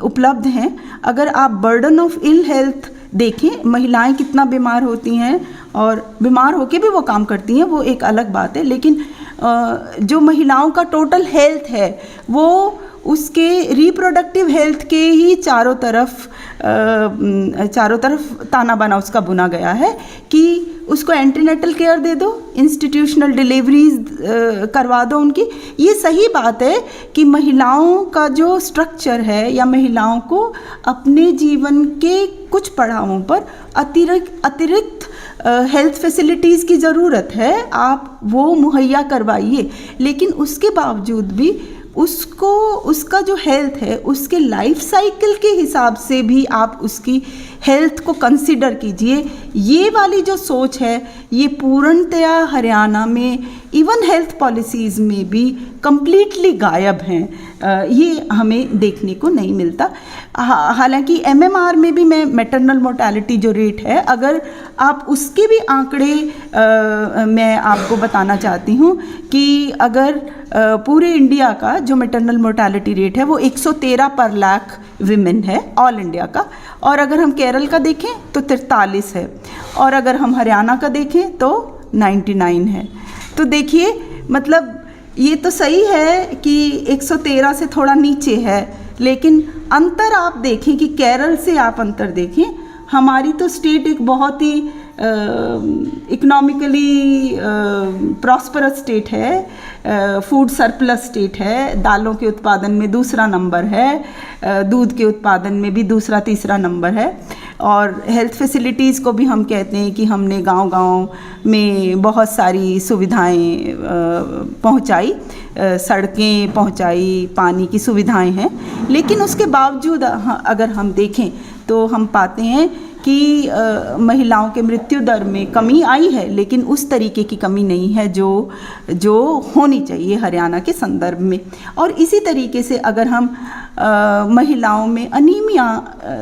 उपलब्ध हैं। अगर आप बर्डन ऑफ इल हेल्थ देखें, महिलाएं कितना बीमार होती हैं और बीमार होके भी वो काम करती हैं, वो एक अलग बात है, लेकिन जो महिलाओं का टोटल हेल्थ है वो उसके रिप्रोडक्टिव हेल्थ के ही चारों तरफ ताना बाना उसका बुना गया है कि उसको एंटीनेटल केयर दे दो, इंस्टीट्यूशनल डिलीवरीज करवा दो उनकी। ये सही बात है कि महिलाओं का जो स्ट्रक्चर है या महिलाओं को अपने जीवन के कुछ पड़ावों पर अतिरिक्त हेल्थ फैसिलिटीज़ की ज़रूरत है, आप वो मुहैया करवाइए। लेकिन उसके बावजूद भी उसको, उसका जो हेल्थ है उसके लाइफ साइकिल के हिसाब से भी आप उसकी हेल्थ को कंसिडर कीजिए। ये वाली जो सोच है ये पूर्णतया हरियाणा में इवन हेल्थ पॉलिसीज़ में भी कंप्लीटली गायब हैं। ये हमें देखने को नहीं मिलता। हालांकि एमएमआर में भी मैं मैटरनल मोर्टेलिटी जो रेट है, अगर आप उसके भी आंकड़े मैं आपको बताना चाहती हूँ कि अगर पूरे इंडिया का जो मैटरनल मोर्टेलिटी रेट है वो 113 पर लाख विमेन है ऑल इंडिया का, और अगर हम केरल का देखें तो 43 है, और अगर हम हरियाणा का देखें तो 99 है। तो देखिए, मतलब ये तो सही है कि 113 से थोड़ा नीचे है, लेकिन अंतर आप देखें कि केरल से आप अंतर देखें, हमारी तो स्टेट एक बहुत ही इकोनॉमिकली प्रॉस्परस स्टेट है, फूड सरप्लस स्टेट है, दालों के उत्पादन में दूसरा नंबर है, दूध के उत्पादन में भी दूसरा तीसरा नंबर है, और हेल्थ फैसिलिटीज़ को भी हम कहते हैं कि हमने गांव-गांव में बहुत सारी सुविधाएं पहुंचाई, सड़कें पहुंचाई, पानी की सुविधाएं हैं। लेकिन उसके बावजूद अगर हम देखें तो हम पाते हैं कि महिलाओं के मृत्यु दर में कमी आई है, लेकिन उस तरीके की कमी नहीं है जो होनी चाहिए हरियाणा के संदर्भ में। और इसी तरीके से अगर हम महिलाओं में अनीमिया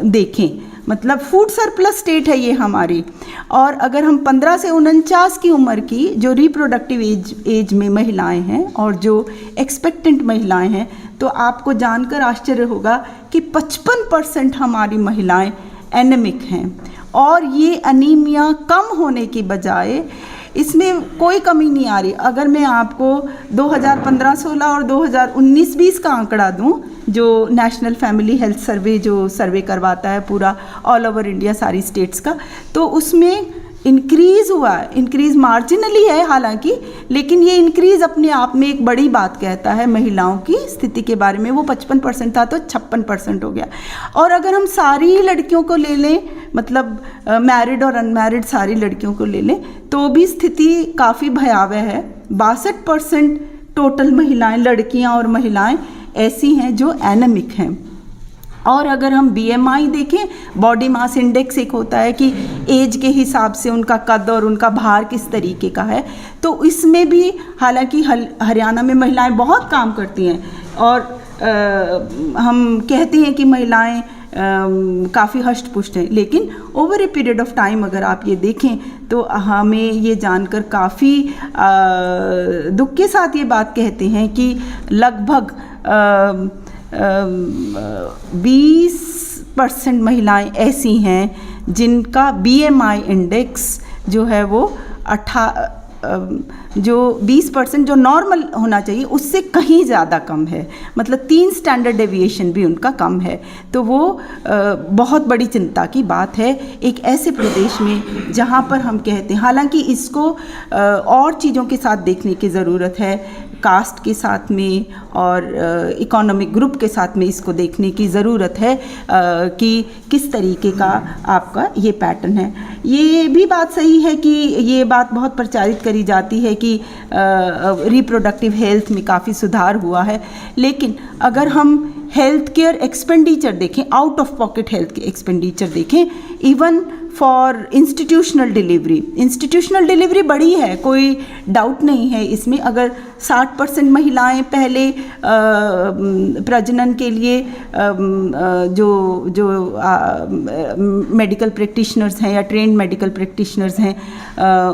देखें, मतलब फूड सरप्लस स्टेट है ये हमारी, और अगर हम 15 से 49 की उम्र की जो रिप्रोडक्टिव एज में महिलाएं हैं और जो एक्सपेक्टेंट महिलाएं हैं, तो आपको जानकर आश्चर्य होगा कि 55% हमारी महिलाएं एनेमिक हैं। और ये अनीमिया कम होने की बजाय इसमें कोई कमी नहीं आ रही। अगर मैं आपको 2015-16 और 2019-20 का आंकड़ा दूं, जो नेशनल फैमिली हेल्थ सर्वे जो सर्वे करवाता है पूरा ऑल ओवर इंडिया सारी स्टेट्स का, तो उसमें इंक्रीज़ हुआ है। इंक्रीज़ मार्जिनली है हालांकि, लेकिन ये इंक्रीज़ अपने आप में एक बड़ी बात कहता है महिलाओं की स्थिति के बारे में। वो 55% था तो 56% हो गया। और अगर हम सारी लड़कियों को ले लें, मतलब मैरिड और अनमैरिड सारी लड़कियों को ले लें, तो भी स्थिति काफ़ी भयावह है। 62% टोटल महिलाएं, लड़कियां और महिलाएं ऐसी हैं जो एनेमिक हैं। और अगर हम BMI देखें, बॉडी मास इंडेक्स एक होता है कि एज के हिसाब से उनका कद और उनका भार किस तरीके का है, तो इसमें भी हालांकि हरियाणा में महिलाएं बहुत काम करती हैं और हम कहते हैं कि महिलाएं काफ़ी हष्ट पुष्ट हैं, लेकिन over a period of time अगर आप ये देखें तो हमें ये जानकर काफ़ी दुख के साथ ये बात कहते हैं कि लगभग 20% महिलाएं ऐसी हैं जिनका BMI इंडेक्स जो है वो 20% जो नॉर्मल होना चाहिए उससे कहीं ज़्यादा कम है, मतलब 3 स्टैंडर्ड डेविएशन भी उनका कम है। तो वो बहुत बड़ी चिंता की बात है एक ऐसे प्रदेश में जहाँ पर हम कहते हैं, हालांकि इसको और चीज़ों के साथ देखने की ज़रूरत है, कास्ट के साथ में और इकोनॉमिक ग्रुप के साथ में इसको देखने की ज़रूरत है कि किस तरीके का आपका ये पैटर्न है। ये भी बात सही है कि ये बात बहुत प्रचारित करी जाती है कि रिप्रोडक्टिव हेल्थ में काफ़ी सुधार हुआ है, लेकिन अगर हम हेल्थ केयर एक्सपेंडिचर देखें, आउट ऑफ पॉकेट हेल्थ के एक्सपेंडिचर देखें, इवन फॉर इंस्टीट्यूशनल डिलीवरी बड़ी है, कोई डाउट नहीं है इसमें। अगर 60% महिलाएं पहले प्रजनन के लिए जो मेडिकल प्रैक्टिशनर्स हैं या ट्रेंड मेडिकल प्रैक्टिशनर्स हैं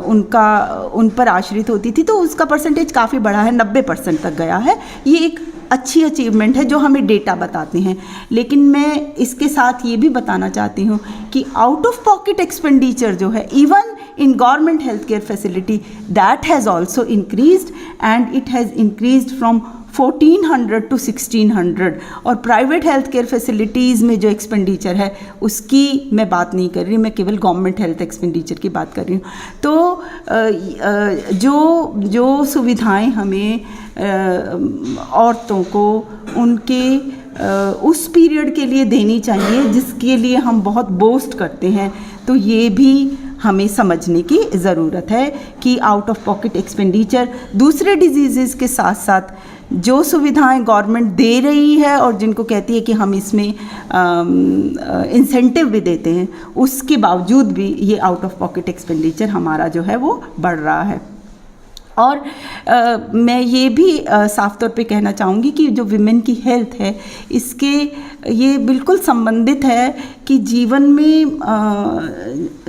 उन पर आश्रित होती थी, तो उसका परसेंटेज काफ़ी बढ़ा है, 90% तक गया है। ये एक अच्छी अचीवमेंट है जो हमें डेटा बताते हैं। लेकिन मैं इसके साथ ये भी बताना चाहती हूँ कि आउट ऑफ पॉकेट एक्सपेंडिचर जो है even in government health care facility that has also increased and it has increased from 1400 to 1600। और प्राइवेट हेल्थ केयर फैसिलिटीज़ में जो एक्सपेंडिचर है उसकी मैं बात नहीं कर रही, मैं केवल गवर्नमेंट हेल्थ एक्सपेंडिचर की बात कर रही हूँ। तो जो सुविधाएं हमें औरतों को उनके उस पीरियड के लिए देनी चाहिए जिसके लिए हम बहुत बोस्ट करते हैं, तो ये भी हमें समझने की ज़रूरत है कि आउट ऑफ पॉकेट एक्सपेंडिचर दूसरे डिजीज़ के साथ साथ जो सुविधाएं गवर्नमेंट दे रही है और जिनको कहती है कि हम इसमें इंसेंटिव भी देते हैं, उसके बावजूद भी ये आउट ऑफ पॉकेट एक्सपेंडिचर हमारा जो है वो बढ़ रहा है। और मैं ये भी साफ तौर पे कहना चाहूँगी कि जो विमेन की हेल्थ है इसके ये बिल्कुल संबंधित है कि जीवन में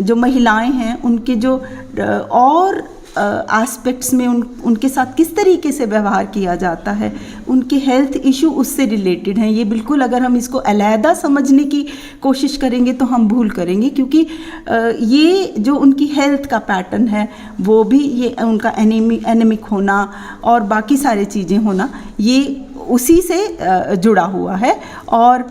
जो महिलाएं हैं उनके जो और एस्पेक्ट्स में उनके साथ किस तरीके से व्यवहार किया जाता है, उनके हेल्थ इशू उससे रिलेटेड हैं। ये बिल्कुल अगर हम इसको अलहदा समझने की कोशिश करेंगे तो हम भूल करेंगे, क्योंकि ये जो उनकी हेल्थ का पैटर्न है वो भी ये उनका एनीमिक होना और बाकी सारी चीज़ें होना ये उसी से जुड़ा हुआ है। और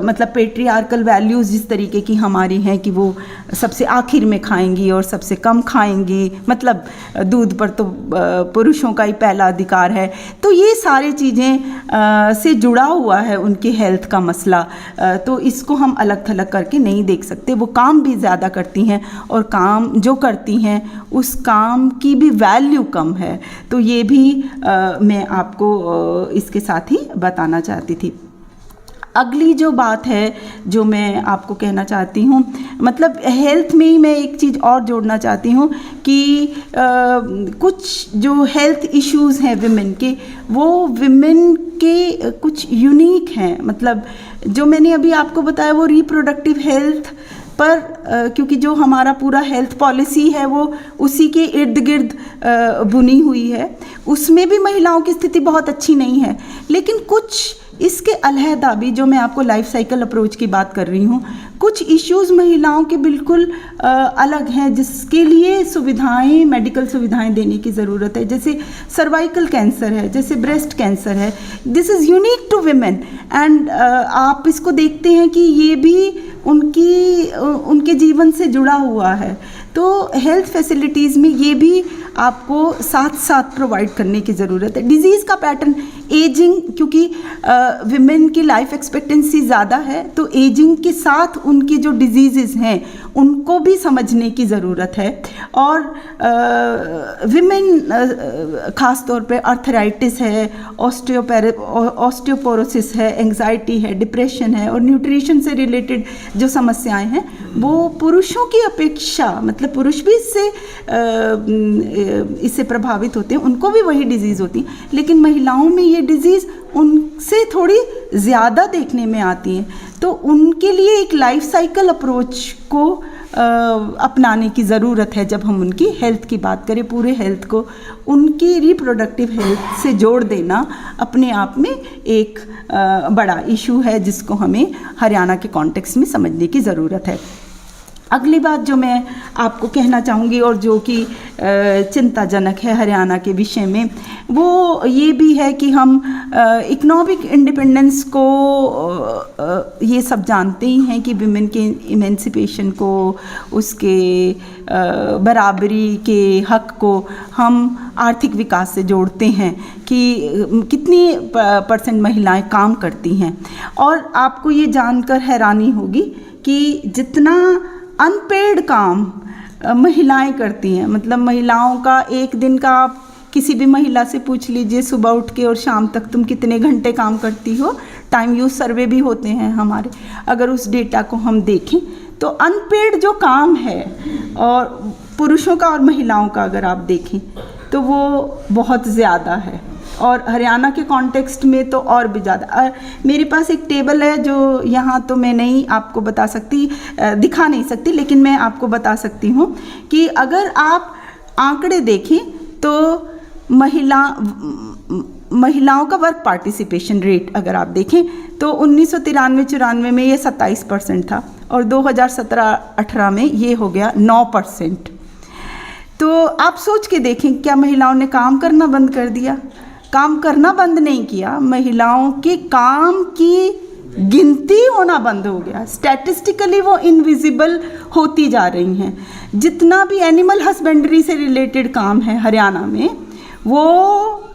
मतलब पेट्रियार्कल वैल्यूज़ जिस तरीके की हमारी हैं कि वो सबसे आखिर में खाएंगी और सबसे कम खाएंगी, मतलब दूध पर तो पुरुषों का ही पहला अधिकार है, तो ये सारी चीज़ें से जुड़ा हुआ है उनके हेल्थ का मसला। तो इसको हम अलग थलग करके नहीं देख सकते। वो काम भी ज़्यादा करती हैं और काम जो करती हैं उस काम की भी वैल्यू कम है, तो ये भी मैं आपको इसके साथ ही बताना चाहती थी। अगली जो बात है जो मैं आपको कहना चाहती हूँ, मतलब हेल्थ में ही मैं एक चीज़ और जोड़ना चाहती हूँ कि कुछ जो हेल्थ इश्यूज़ हैं विमेन के, वो विमेन के कुछ यूनिक हैं। मतलब जो मैंने अभी आपको बताया वो रिप्रोडक्टिव हेल्थ पर, क्योंकि जो हमारा पूरा हेल्थ पॉलिसी है वो उसी के इर्द गिर्द बुनी हुई है, उसमें भी महिलाओं की स्थिति बहुत अच्छी नहीं है। लेकिन कुछ इसके अलहदा भी, जो मैं आपको लाइफ साइकिल अप्रोच की बात कर रही हूँ, कुछ इश्यूज़ महिलाओं के बिल्कुल अलग हैं जिसके लिए सुविधाएं, मेडिकल सुविधाएं देने की ज़रूरत है। जैसे सर्वाइकल कैंसर है, जैसे ब्रेस्ट कैंसर है, this is unique to women and आप इसको देखते हैं कि ये भी उनके जीवन से जुड़ा हुआ है। तो हेल्थ फैसिलिटीज़ में ये भी आपको साथ साथ प्रोवाइड करने की ज़रूरत है। डिज़ीज़ का पैटर्न, एजिंग, क्योंकि विमेन की लाइफ एक्सपेक्टेंसी ज़्यादा है, तो एजिंग के साथ उनकी जो डिजीज़ हैं उनको भी समझने की ज़रूरत है। और विमेन ख़ास तौर पे आर्थराइटिस है, ऑस्टियोपोरोसिस है, एंग्जाइटी है, डिप्रेशन है और न्यूट्रिशन से रिलेटेड जो समस्याएं हैं वो पुरुषों की अपेक्षा, मतलब पुरुष भी इससे प्रभावित होते हैं, उनको भी वही डिजीज़ होती है, लेकिन महिलाओं में ये डिजीज़ उनसे थोड़ी ज़्यादा देखने में आती हैं। तो उनके लिए एक लाइफ साइकिल अप्रोच को अपनाने की ज़रूरत है। जब हम उनकी हेल्थ की बात करें, पूरे हेल्थ को उनकी रिप्रोडक्टिव हेल्थ से जोड़ देना अपने आप में एक बड़ा इशू है जिसको हमें हरियाणा के कॉन्टेक्स्ट में समझने की ज़रूरत है। अगली बात जो मैं आपको कहना चाहूँगी और जो कि चिंताजनक है हरियाणा के विषय में, वो ये भी है कि हम इकोनॉमिक इंडिपेंडेंस को ये सब जानते ही हैं कि विमेन के इमेंसिपेशन को, उसके बराबरी के हक को हम आर्थिक विकास से जोड़ते हैं कि कितनी % महिलाएं काम करती हैं। और आपको ये जानकर हैरानी होगी कि जितना अनपेड काम महिलाएं करती हैं, मतलब महिलाओं का एक दिन का आप किसी भी महिला से पूछ लीजिए सुबह उठ के और शाम तक तुम कितने घंटे काम करती हो, टाइम यूज सर्वे भी होते हैं हमारे, अगर उस डेटा को हम देखें तो अनपेड जो काम है और पुरुषों का और महिलाओं का अगर आप देखें तो वो बहुत ज़्यादा है। और हरियाणा के कॉन्टेक्स्ट में तो और भी ज़्यादा। मेरे पास एक टेबल है जो यहाँ तो मैं नहीं आपको बता सकती, दिखा नहीं सकती, लेकिन मैं आपको बता सकती हूँ कि अगर आप आंकड़े देखें तो महिलाओं का वर्क पार्टिसिपेशन रेट अगर आप देखें तो 1993-94 में ये 27% था और 2017-18 में ये हो गया 9%। तो आप सोच के देखें, क्या महिलाओं ने काम करना बंद कर दिया? काम करना बंद नहीं किया, महिलाओं के काम की गिनती होना बंद हो गया। स्टैटिस्टिकली वो इनविजिबल होती जा रही हैं। जितना भी एनिमल हस्बेंड्री से रिलेटेड काम है हरियाणा में वो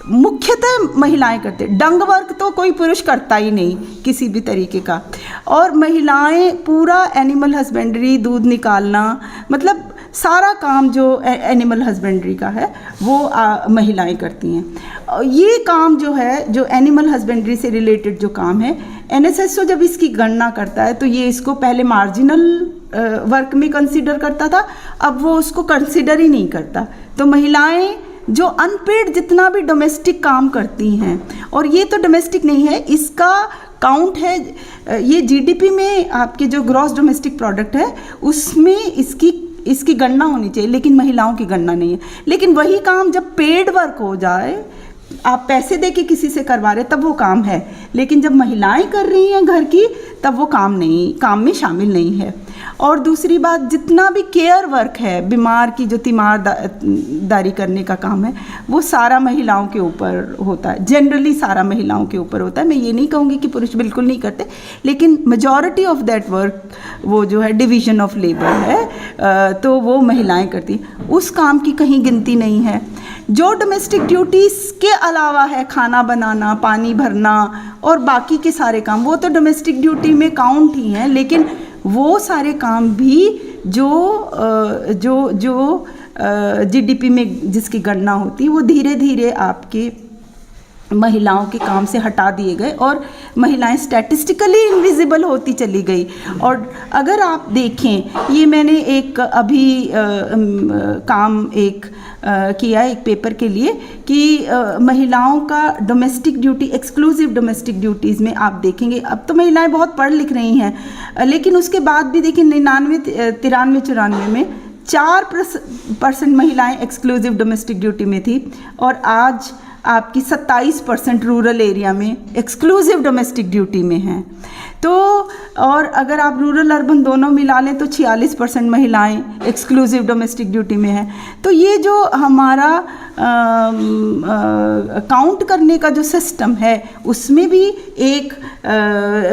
मुख्यतः महिलाएं करते। डंग वर्क तो कोई पुरुष करता ही नहीं किसी भी तरीके का, और महिलाएं पूरा एनिमल हस्बेंड्री, दूध निकालना, मतलब सारा काम जो एनिमल हस्बेंड्री का है वो महिलाएं करती हैं। ये काम जो है, जो एनिमल हस्बेंड्री से रिलेटेड जो काम है, एनएसएसओ जब इसकी गणना करता है तो ये इसको पहले मार्जिनल वर्क में कंसीडर करता था, अब वो उसको कंसीडर ही नहीं करता। तो महिलाएं जो अनपेड जितना भी डोमेस्टिक काम करती हैं, और ये तो डोमेस्टिक नहीं है, इसका काउंट है, ये जीडीपी में आपके जो ग्रॉस डोमेस्टिक प्रोडक्ट है उसमें इसकी गणना होनी चाहिए, लेकिन महिलाओं की गणना नहीं है। लेकिन वही काम जब पेड वर्क हो जाए, आप पैसे दे के किसी से करवा रहे, तब वो काम है, लेकिन जब महिलाएं कर रही हैं घर की तब वो काम में शामिल नहीं है। और दूसरी बात, जितना भी केयर वर्क है, बीमार की जो तीमारदारी करने का काम है, वो सारा महिलाओं के ऊपर होता है, जनरली सारा महिलाओं के ऊपर होता है। मैं ये नहीं कहूँगी कि पुरुष बिल्कुल नहीं करते, लेकिन मेजॉरिटी ऑफ दैट वर्क वो जो है डिवीज़न ऑफ लेबर है, तो वो महिलाएं करती हैं। उस काम की कहीं गिनती नहीं है। जो डोमेस्टिक ड्यूटीज़ के अलावा है, खाना बनाना, पानी भरना और बाकी के सारे काम, वो तो डोमेस्टिक ड्यूटी में काउंट ही हैं, लेकिन वो सारे काम भी जो जीडीपी में जिसकी गणना होती है, वो धीरे धीरे आपके महिलाओं के काम से हटा दिए गए और महिलाएं स्टैटिस्टिकली इनविजिबल होती चली गई। और अगर आप देखें, ये मैंने एक अभी काम किया है एक पेपर के लिए कि महिलाओं का domestic duty, exclusive domestic duties में आप देखेंगे, अब तो महिलाएं बहुत पढ़ लिख रही हैं, लेकिन उसके बाद भी देखिए 99, 93, 94 में 4% महिलाएं एक्सक्लूसिव डोमेस्टिक ड्यूटी में थी और आज आपकी 27% रूरल एरिया में एक्सक्लूसिव डोमेस्टिक ड्यूटी में हैं। तो और अगर आप रूरल अर्बन दोनों मिला लें तो 46% महिलाएं एक्सक्लूसिव डोमेस्टिक ड्यूटी में हैं। तो ये जो हमारा काउंट करने का जो सिस्टम है उसमें भी एक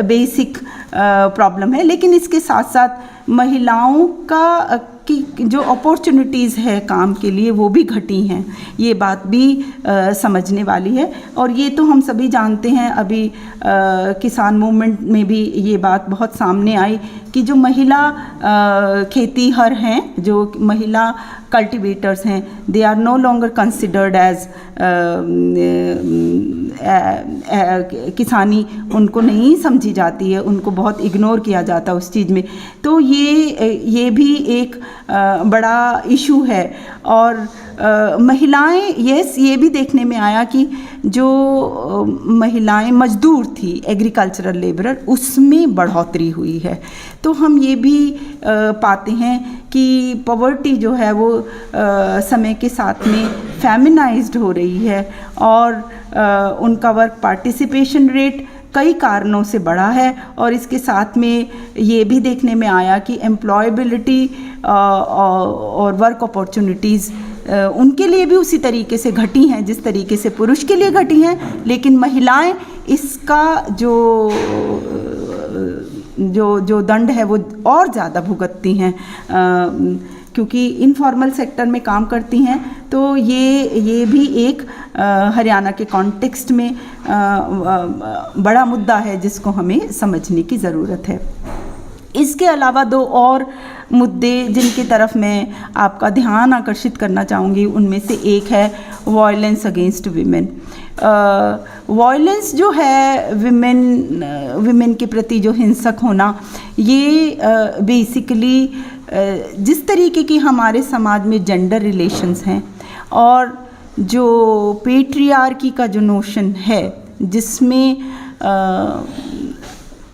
बेसिक प्रॉब्लम है, लेकिन इसके साथ साथ महिलाओं का कि जो अपॉर्चुनिटीज़ है काम के लिए वो भी घटी हैं, ये बात भी समझने वाली है। और ये तो हम सभी जानते हैं, अभी किसान मूवमेंट में भी ये बात बहुत सामने आई कि जो महिला खेतीहर हैं, जो महिला कल्टीवेटर्स हैं, they are no longer considered as किसानी, उनको नहीं समझी जाती है, उनको बहुत इग्नोर किया जाता है उस चीज़ में। तो ये भी एक बड़ा इशू है। और महिलाएं, ये भी देखने में आया कि जो महिलाएं मजदूर थी, एग्रीकल्चरल लेबरर, उसमें बढ़ोतरी हुई है। तो हम ये भी पाते हैं कि पॉवर्टी जो है वो समय के साथ में फेमिनाइज्ड हो रही है और उनका वर्क पार्टिसिपेशन रेट कई कारणों से बढ़ा है। और इसके साथ में ये भी देखने में आया कि एम्प्लॉयबिलिटी और वर्क अपॉर्चुनिटीज़ उनके लिए भी उसी तरीके से घटी हैं जिस तरीके से पुरुष के लिए घटी हैं, लेकिन महिलाएं इसका जो दंड है वो और ज़्यादा भुगतती हैं, क्योंकि इनफॉर्मल सेक्टर में काम करती हैं। तो ये भी एक हरियाणा के कॉन्टेक्स्ट में बड़ा मुद्दा है जिसको हमें समझने की ज़रूरत है। इसके अलावा दो और मुद्दे जिनकी तरफ मैं आपका ध्यान आकर्षित करना चाहूँगी, उनमें से एक है वायलेंस अगेंस्ट वीमेन। वायलेंस जो है विमेन के प्रति जो हिंसक होना, ये बेसिकली जिस तरीके की हमारे समाज में जेंडर रिलेशंस हैं और जो पेट्रियार्की का जो नोशन है जिसमें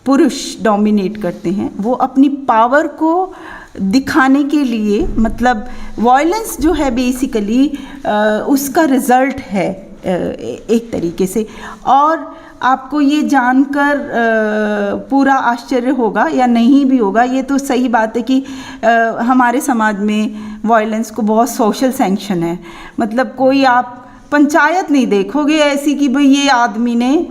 पुरुष डोमिनेट करते हैं, वो अपनी पावर को दिखाने के लिए, मतलब वायलेंस जो है बेसिकली उसका रिज़ल्ट है एक तरीके से। और आपको ये जानकर पूरा आश्चर्य होगा या नहीं भी होगा, ये तो सही बात है कि हमारे समाज में वायलेंस को बहुत सोशल सैंक्शन है। मतलब कोई आप पंचायत नहीं देखोगे ऐसी कि भाई ये आदमी ने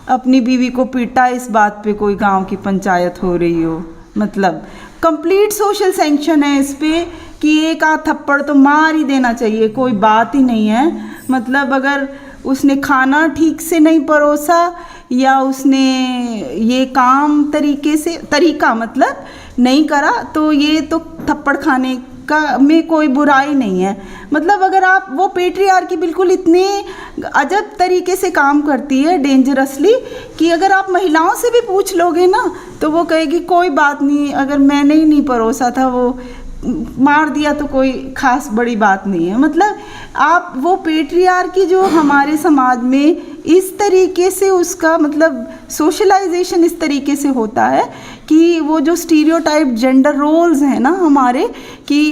अपनी बीवी को पीटा, इस बात पे कोई गांव की पंचायत हो रही हो। मतलब कंप्लीट सोशल सैंक्शन है इस पे कि एक आध थप्पड़ तो मार ही देना चाहिए, कोई बात ही नहीं है। मतलब अगर उसने खाना ठीक से नहीं परोसा या उसने ये काम तरीका मतलब नहीं करा, तो ये तो थप्पड़ खाने का में कोई बुराई नहीं है। मतलब अगर आप वो पेट्रियार्की बिल्कुल इतने अजब तरीके से काम करती है, डेंजरसली, कि अगर आप महिलाओं से भी पूछ लोगे ना तो वो कहेगी कोई बात नहीं, अगर मैंने ही नहीं परोसा था, वो मार दिया तो कोई खास बड़ी बात नहीं है। मतलब आप वो पेट्रियार्की जो हमारे समाज में इस तरीके से उसका मतलब सोशलाइजेशन इस तरीके से होता है कि वो जो स्टीरियोटाइप जेंडर रोल्स हैं ना हमारे, कि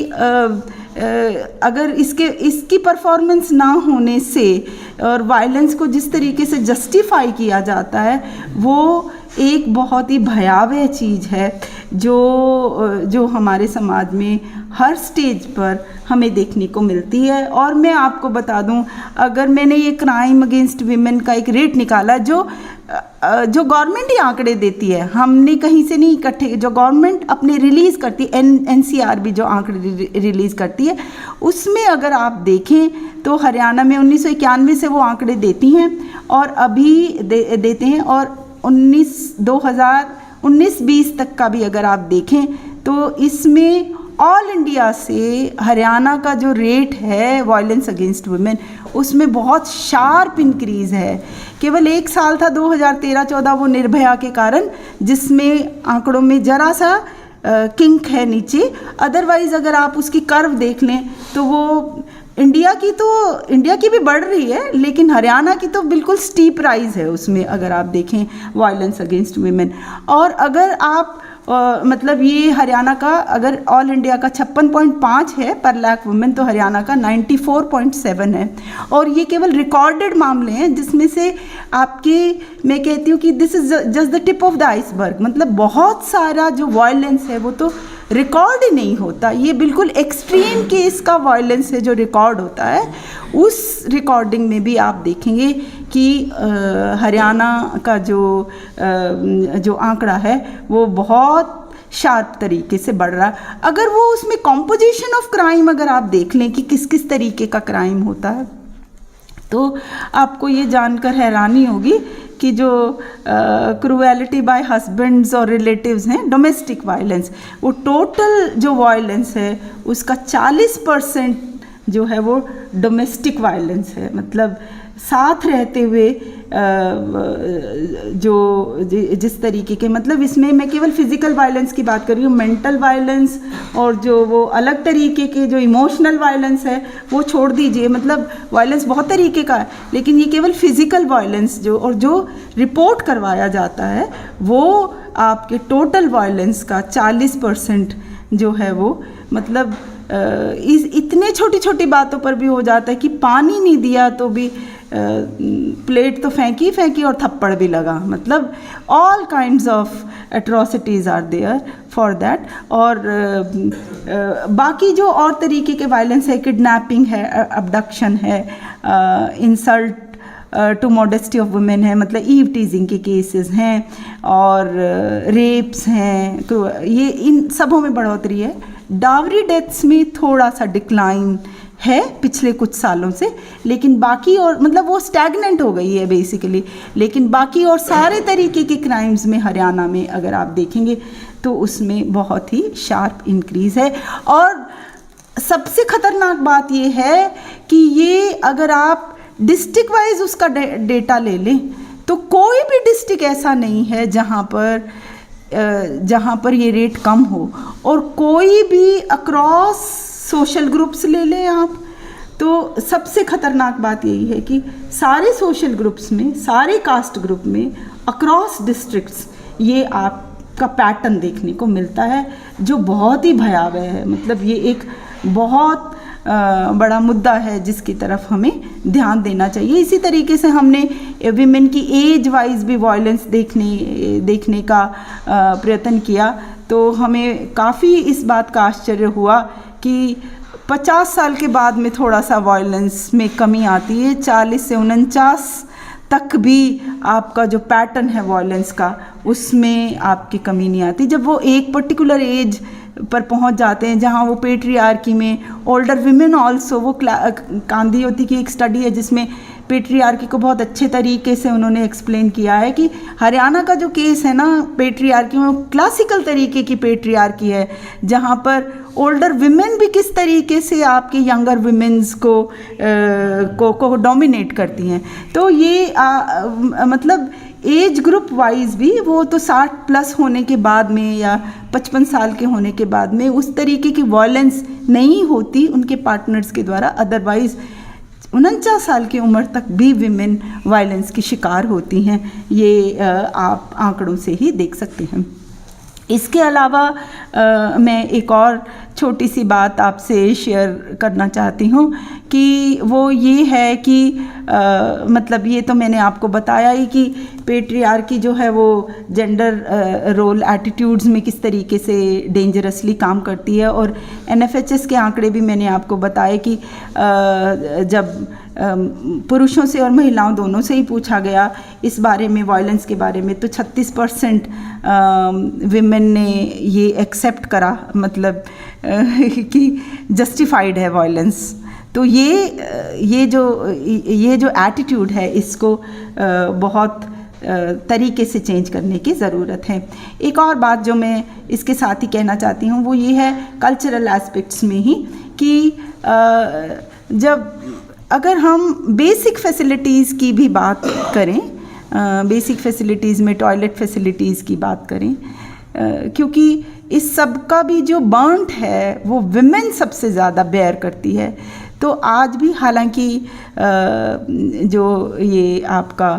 अगर इसकी परफॉर्मेंस ना होने से और वायलेंस को जिस तरीके से जस्टिफाई किया जाता है, वो एक बहुत ही भयावह चीज़ है जो हमारे समाज में हर स्टेज पर हमें देखने को मिलती है। और मैं आपको बता दूं, अगर मैंने ये क्राइम अगेंस्ट वीमेन का एक रेट निकाला जो गवर्नमेंट ही आंकड़े देती है, हमने कहीं से नहीं इकट्ठे, जो गवर्नमेंट अपने रिलीज़ करती है, NCR भी जो आंकड़े रिलीज़ करती है, उसमें अगर आप देखें तो हरियाणा में 1991 से वो आंकड़े देती हैं और अभी देते हैं। और 2019-20 तक का भी अगर आप देखें तो इसमें ऑल इंडिया से हरियाणा का जो रेट है वायलेंस अगेंस्ट वुमेन, उसमें बहुत शार्प इंक्रीज़ है। केवल एक साल था 2013-14 वो निर्भया के कारण, जिसमें आंकड़ों में ज़रा सा किंक है नीचे, अदरवाइज़ अगर आप उसकी कर्व देख लें तो वो इंडिया की भी बढ़ रही है, लेकिन हरियाणा की तो बिल्कुल स्टीप राइज है उसमें, अगर आप देखें वायलेंस अगेंस्ट वुमेन। और अगर आप मतलब ये हरियाणा का, अगर ऑल इंडिया का 56.5 है पर लाख वुमेन, तो हरियाणा का 94.7 है। और ये केवल रिकॉर्डेड मामले हैं, जिसमें से मैं कहती हूँ कि this is just the tip of the iceberg. मतलब बहुत सारा जो वायलेंस है वो तो रिकॉर्ड ही नहीं होता, ये बिल्कुल एक्सट्रीम केस का वायलेंस है जो रिकॉर्ड होता है। उस रिकॉर्डिंग में भी आप देखेंगे कि हरियाणा का जो आंकड़ा है वो बहुत शार्प तरीके से बढ़ रहा है। अगर वो उसमें कॉम्पोजिशन ऑफ क्राइम अगर आप देख लें कि किस किस तरीके का क्राइम होता है, तो आपको ये जानकर हैरानी होगी कि जो क्रूएलिटी बाय हस्बैंड्स और रिलेटिव्स हैं, डोमेस्टिक वायलेंस, वो टोटल जो वायलेंस है उसका 40% जो है वो डोमेस्टिक वायलेंस है। मतलब साथ रहते हुए जिस तरीके के, मतलब इसमें मैं केवल फिजिकल वायलेंस की बात कर रही हूँ, मेंटल वायलेंस और जो वो अलग तरीके के जो इमोशनल वायलेंस है वो छोड़ दीजिए। मतलब वायलेंस बहुत तरीके का है, लेकिन ये केवल फिजिकल वायलेंस जो रिपोर्ट करवाया जाता है वो आपके टोटल वायलेंस का 40% जो है वो, मतलब इतने छोटी छोटी बातों पर भी हो जाता है कि पानी नहीं दिया तो भी प्लेट तो फेंकी और थप्पड़ भी लगा। मतलब all kinds of atrocities are there for that. और बाकी जो और तरीके के वायलेंस है, किडनैपिंग है, अबडक्शन है, insult to modesty of women है, मतलब ईव टीजिंग के केसेस हैं, और रेप्स हैं, ये इन सबों में बढ़ोतरी है। डावरी डेथ्स में थोड़ा सा डिक्लाइन है पिछले कुछ सालों से, लेकिन बाकी और मतलब वो स्टैगनेंट हो गई है बेसिकली। लेकिन बाकी और सारे तरीके के क्राइम्स में हरियाणा में अगर आप देखेंगे तो उसमें बहुत ही शार्प इंक्रीज़ है। और सबसे ख़तरनाक बात ये है कि ये अगर आप डिस्ट्रिक्ट वाइज उसका डेटा ले लें तो कोई भी डिस्ट्रिक्ट ऐसा नहीं है जहाँ पर ये रेट कम हो। और कोई भी अक्रॉस सोशल ग्रुप्स ले लें आप, तो सबसे ख़तरनाक बात यही है कि सारे सोशल ग्रुप्स में, सारे कास्ट ग्रुप में, अक्रॉस डिस्ट्रिक्ट्स ये आपका पैटर्न देखने को मिलता है, जो बहुत ही भयावह है। मतलब ये एक बहुत बड़ा मुद्दा है जिसकी तरफ हमें ध्यान देना चाहिए। इसी तरीके से हमने विमेन की एज वाइज भी वायलेंस देखने का प्रयत्न किया, तो हमें काफ़ी इस बात का आश्चर्य हुआ कि 50 साल के बाद में थोड़ा सा वायलेंस में कमी आती है। 40 से 49 तक भी आपका जो पैटर्न है वायलेंस का, उसमें आपकी कमी नहीं आती। जब वो एक पर्टिकुलर एज पर पहुंच जाते हैं जहां वो पेट्रियार्की में, ओल्डर विमेन ऑल्सो, वो कांदियोती की एक स्टडी है जिसमें पेट्रियार्की को बहुत अच्छे तरीके से उन्होंने एक्सप्लेन किया है कि हरियाणा का जो केस है ना पेट्रियार्की में, वो क्लासिकल तरीके की पेट्रियार्की है, जहाँ पर ओल्डर विमेन भी किस तरीके से आपके यंगर विमेन्स को डोमिनेट करती हैं। तो ये मतलब एज ग्रुप वाइज भी वो तो 60+ होने के बाद में या 55 साल के होने के बाद में उस तरीके की वायलेंस नहीं होती उनके पार्टनर्स के द्वारा। अदरवाइज 49 साल की उम्र तक भी विमेन वायलेंस की शिकार होती हैं। ये आप आंकड़ों से ही देख सकते हैं। इसके अलावा मैं एक और छोटी सी बात आपसे शेयर करना चाहती हूँ कि वो ये है कि मतलब ये तो मैंने आपको बताया ही कि पेट्रियार्की जो है वो जेंडर रोल एटीट्यूड्स में किस तरीके से डेंजरसली काम करती है। और NFHS के आंकड़े भी मैंने आपको बताए कि जब पुरुषों से और महिलाओं दोनों से ही पूछा गया इस बारे में, वायलेंस के बारे में, तो 36% विमेन ने ये एक्सेप्ट करा, मतलब कि जस्टिफाइड है वायलेंस। तो ये जो एटीट्यूड है इसको बहुत तरीके से चेंज करने की ज़रूरत है। एक और बात जो मैं इसके साथ ही कहना चाहती हूँ वो ये है कल्चरल एस्पेक्ट्स में ही कि जब अगर हम बेसिक फैसिलिटीज़ की भी बात करें, बेसिक फैसिलिटीज़ में टॉयलेट फैसिलिटीज़ की बात करें, क्योंकि इस सब का भी जो बर्न है वो विमेन सबसे ज़्यादा बेयर करती है। तो आज भी हालांकि जो ये आपका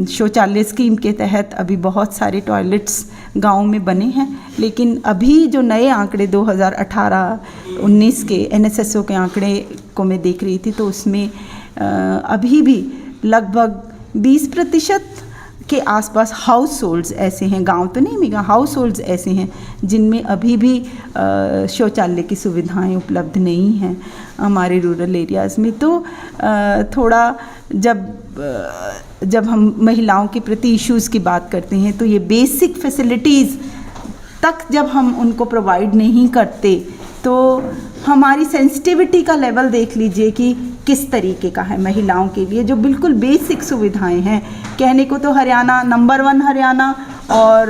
शौचालय स्कीम के तहत अभी बहुत सारे टॉयलेट्स गाँव में बने हैं, लेकिन अभी जो नए आंकड़े 2018-19 के NSSO के आंकड़े को मैं देख रही थी, तो उसमें अभी भी लगभग 20% के आसपास हाउस होल्ड्स ऐसे हैं, गांव तो नहीं मगर हाउस होल्ड्स ऐसे हैं जिनमें अभी भी शौचालय की सुविधाएं उपलब्ध नहीं हैं हमारे रूरल एरियाज़ में। तो थोड़ा जब हम महिलाओं के प्रति इश्यूज़ की बात करते हैं, तो ये बेसिक फैसिलिटीज़ तक जब हम उनको प्रोवाइड नहीं करते, तो हमारी सेंसिटिविटी का लेवल देख लीजिए कि किस तरीके का है महिलाओं के लिए। जो बिल्कुल बेसिक सुविधाएं हैं, कहने को तो हरियाणा नंबर 1 हरियाणा, और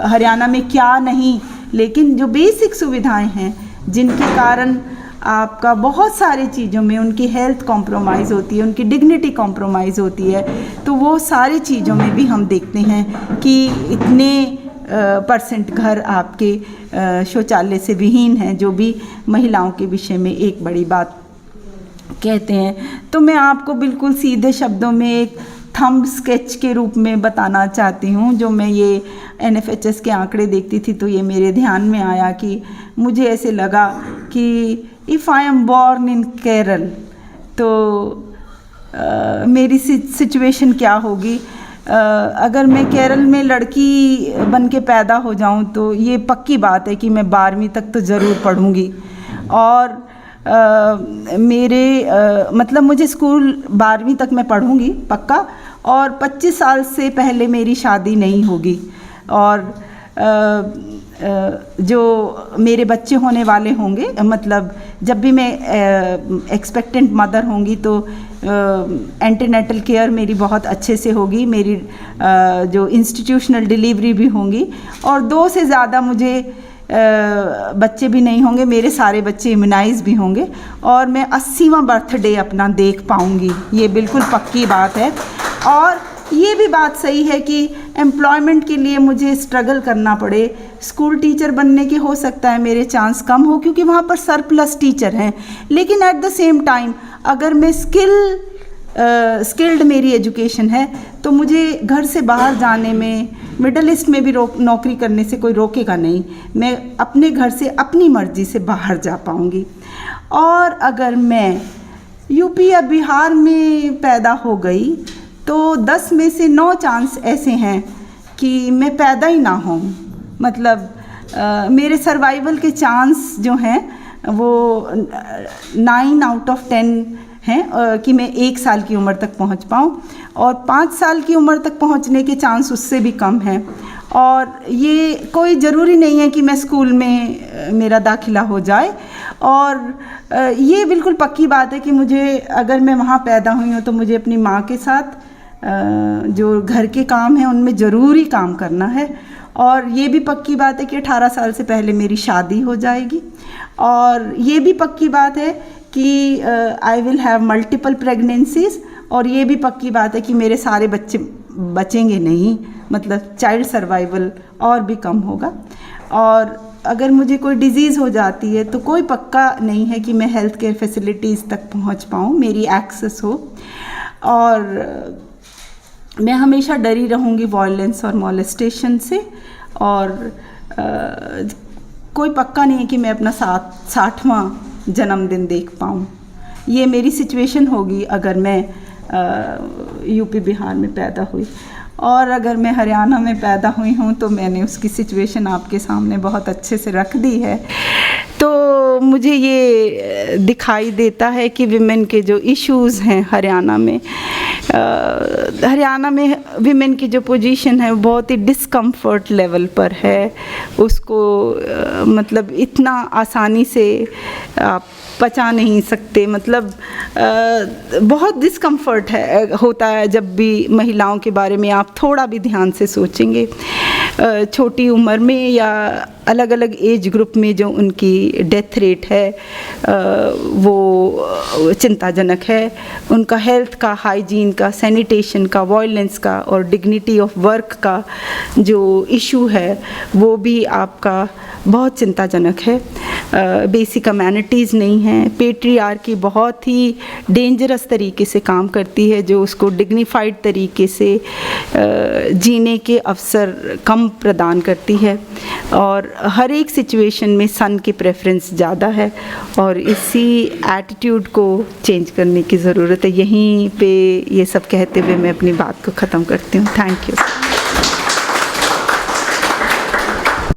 हरियाणा में क्या नहीं, लेकिन जो बेसिक सुविधाएं हैं जिनके कारण आपका बहुत सारी चीज़ों में उनकी हेल्थ कॉम्प्रोमाइज़ होती है, उनकी डिग्निटी कॉम्प्रोमाइज़ होती है, तो वो सारी चीज़ों में भी हम देखते हैं कि इतने % घर आपके शौचालय से विहीन हैं, जो भी महिलाओं के विषय में एक बड़ी बात कहते हैं। तो मैं आपको बिल्कुल सीधे शब्दों में एक थंब स्केच के रूप में बताना चाहती हूँ। जो मैं ये NFHS के आंकड़े देखती थी, तो ये मेरे ध्यान में आया कि मुझे ऐसे लगा कि if I am born in Kerala, तो मेरी सिचुएशन क्या होगी। अगर मैं केरल में लड़की बन के पैदा हो जाऊं, तो ये पक्की बात है कि मैं 12वीं तक तो ज़रूर पढ़ूंगी, और मतलब मुझे स्कूल 12वीं तक मैं पढ़ूंगी पक्का, और 25 साल से पहले मेरी शादी नहीं होगी, और जो मेरे बच्चे होने वाले होंगे, मतलब जब भी मैं एक्सपेक्टेंट मदर होंगी, तो एंटीनेटल केयर मेरी बहुत अच्छे से होगी, मेरी जो इंस्टीट्यूशनल डिलीवरी भी होंगी, और 2 से ज़्यादा मुझे बच्चे भी नहीं होंगे, मेरे सारे बच्चे इम्यूनाइज भी होंगे, और मैं 80वां बर्थडे अपना देख पाऊँगी। ये बिल्कुल पक्की बात है। और ये भी बात सही है कि एम्प्लॉयमेंट के लिए मुझे स्ट्रगल करना पड़े। स्कूल टीचर बनने के हो सकता है मेरे चांस कम हो, क्योंकि वहाँ पर सरप्लस टीचर हैं, लेकिन एट द सेम टाइम अगर मैं स्किल्ड मेरी एजुकेशन है, तो मुझे घर से बाहर जाने में, मिडिल ईस्ट में भी नौकरी करने से कोई रोकेगा नहीं। मैं अपने घर से अपनी मर्ज़ी से बाहर जा पाऊँगी। और अगर मैं यूपी या बिहार में पैदा हो गई, तो 10 में से 9 चांस ऐसे हैं कि मैं पैदा ही ना हूँ। मतलब मेरे सर्वाइवल के चांस जो हैं वो 9 आउट ऑफ 10 हैं कि मैं 1 साल की उम्र तक पहुंच पाऊं, और 5 साल की उम्र तक पहुंचने के चांस उससे भी कम हैं। और ये कोई ज़रूरी नहीं है कि मैं स्कूल में मेरा दाखिला हो जाए, और ये बिल्कुल पक्की बात है कि मुझे, अगर मैं वहाँ पैदा हुई हूँ, तो मुझे अपनी माँ के साथ जो घर के काम हैं उनमें ज़रूरी काम करना है। और ये भी पक्की बात है कि 18 साल से पहले मेरी शादी हो जाएगी, और ये भी पक्की बात है कि I will have multiple pregnancies, और ये भी पक्की बात है कि मेरे सारे बच्चे बचेंगे नहीं, मतलब चाइल्ड सर्वाइवल और भी कम होगा। और अगर मुझे कोई डिज़ीज़ हो जाती है, तो कोई पक्का नहीं है कि मैं हेल्थ केयर फैसिलिटीज़ तक पहुंच पाऊँ, मेरी एक्सेस हो। और मैं हमेशा डरी रहूँगी वायलेंस और मॉलेस्टेशन से, और कोई पक्का नहीं है कि मैं अपना 60वां जन्मदिन देख पाऊँ। ये मेरी सिचुएशन होगी अगर मैं यूपी बिहार में पैदा हुई। और अगर मैं हरियाणा में पैदा हुई हूँ, तो मैंने उसकी सिचुएशन आपके सामने बहुत अच्छे से रख दी है। तो मुझे ये दिखाई देता है कि विमेन के जो इश्यूज़ हैं हरियाणा में विमेन की जो पोजीशन है वो बहुत ही डिस्कम्फर्ट लेवल पर है। उसको मतलब इतना आसानी से आप पचा नहीं सकते, मतलब बहुत डिस्कम्फर्ट होता है जब भी महिलाओं के बारे में आप थोड़ा भी ध्यान से सोचेंगे। छोटी उम्र में या अलग अलग एज ग्रुप में जो उनकी डेथ रेट है वो चिंताजनक है। उनका हेल्थ का, हाइजीन का, सैनिटेशन का, वायलेंस का और डिग्निटी ऑफ वर्क का जो इशू है वो भी आपका बहुत चिंताजनक है। बेसिक अमेनिटीज़ नहीं हैं। पेट्रियार्की बहुत ही डेंजरस तरीके से काम करती है जो उसको डिग्निफाइड तरीके से जीने के अवसर कम प्रदान करती है और हर एक सिचुएशन में सन की प्रेफरेंस ज़्यादा है और इसी एटीट्यूड को चेंज करने की ज़रूरत है। यहीं पे ये सब कहते हुए मैं अपनी बात को ख़त्म करती हूँ। Thank you.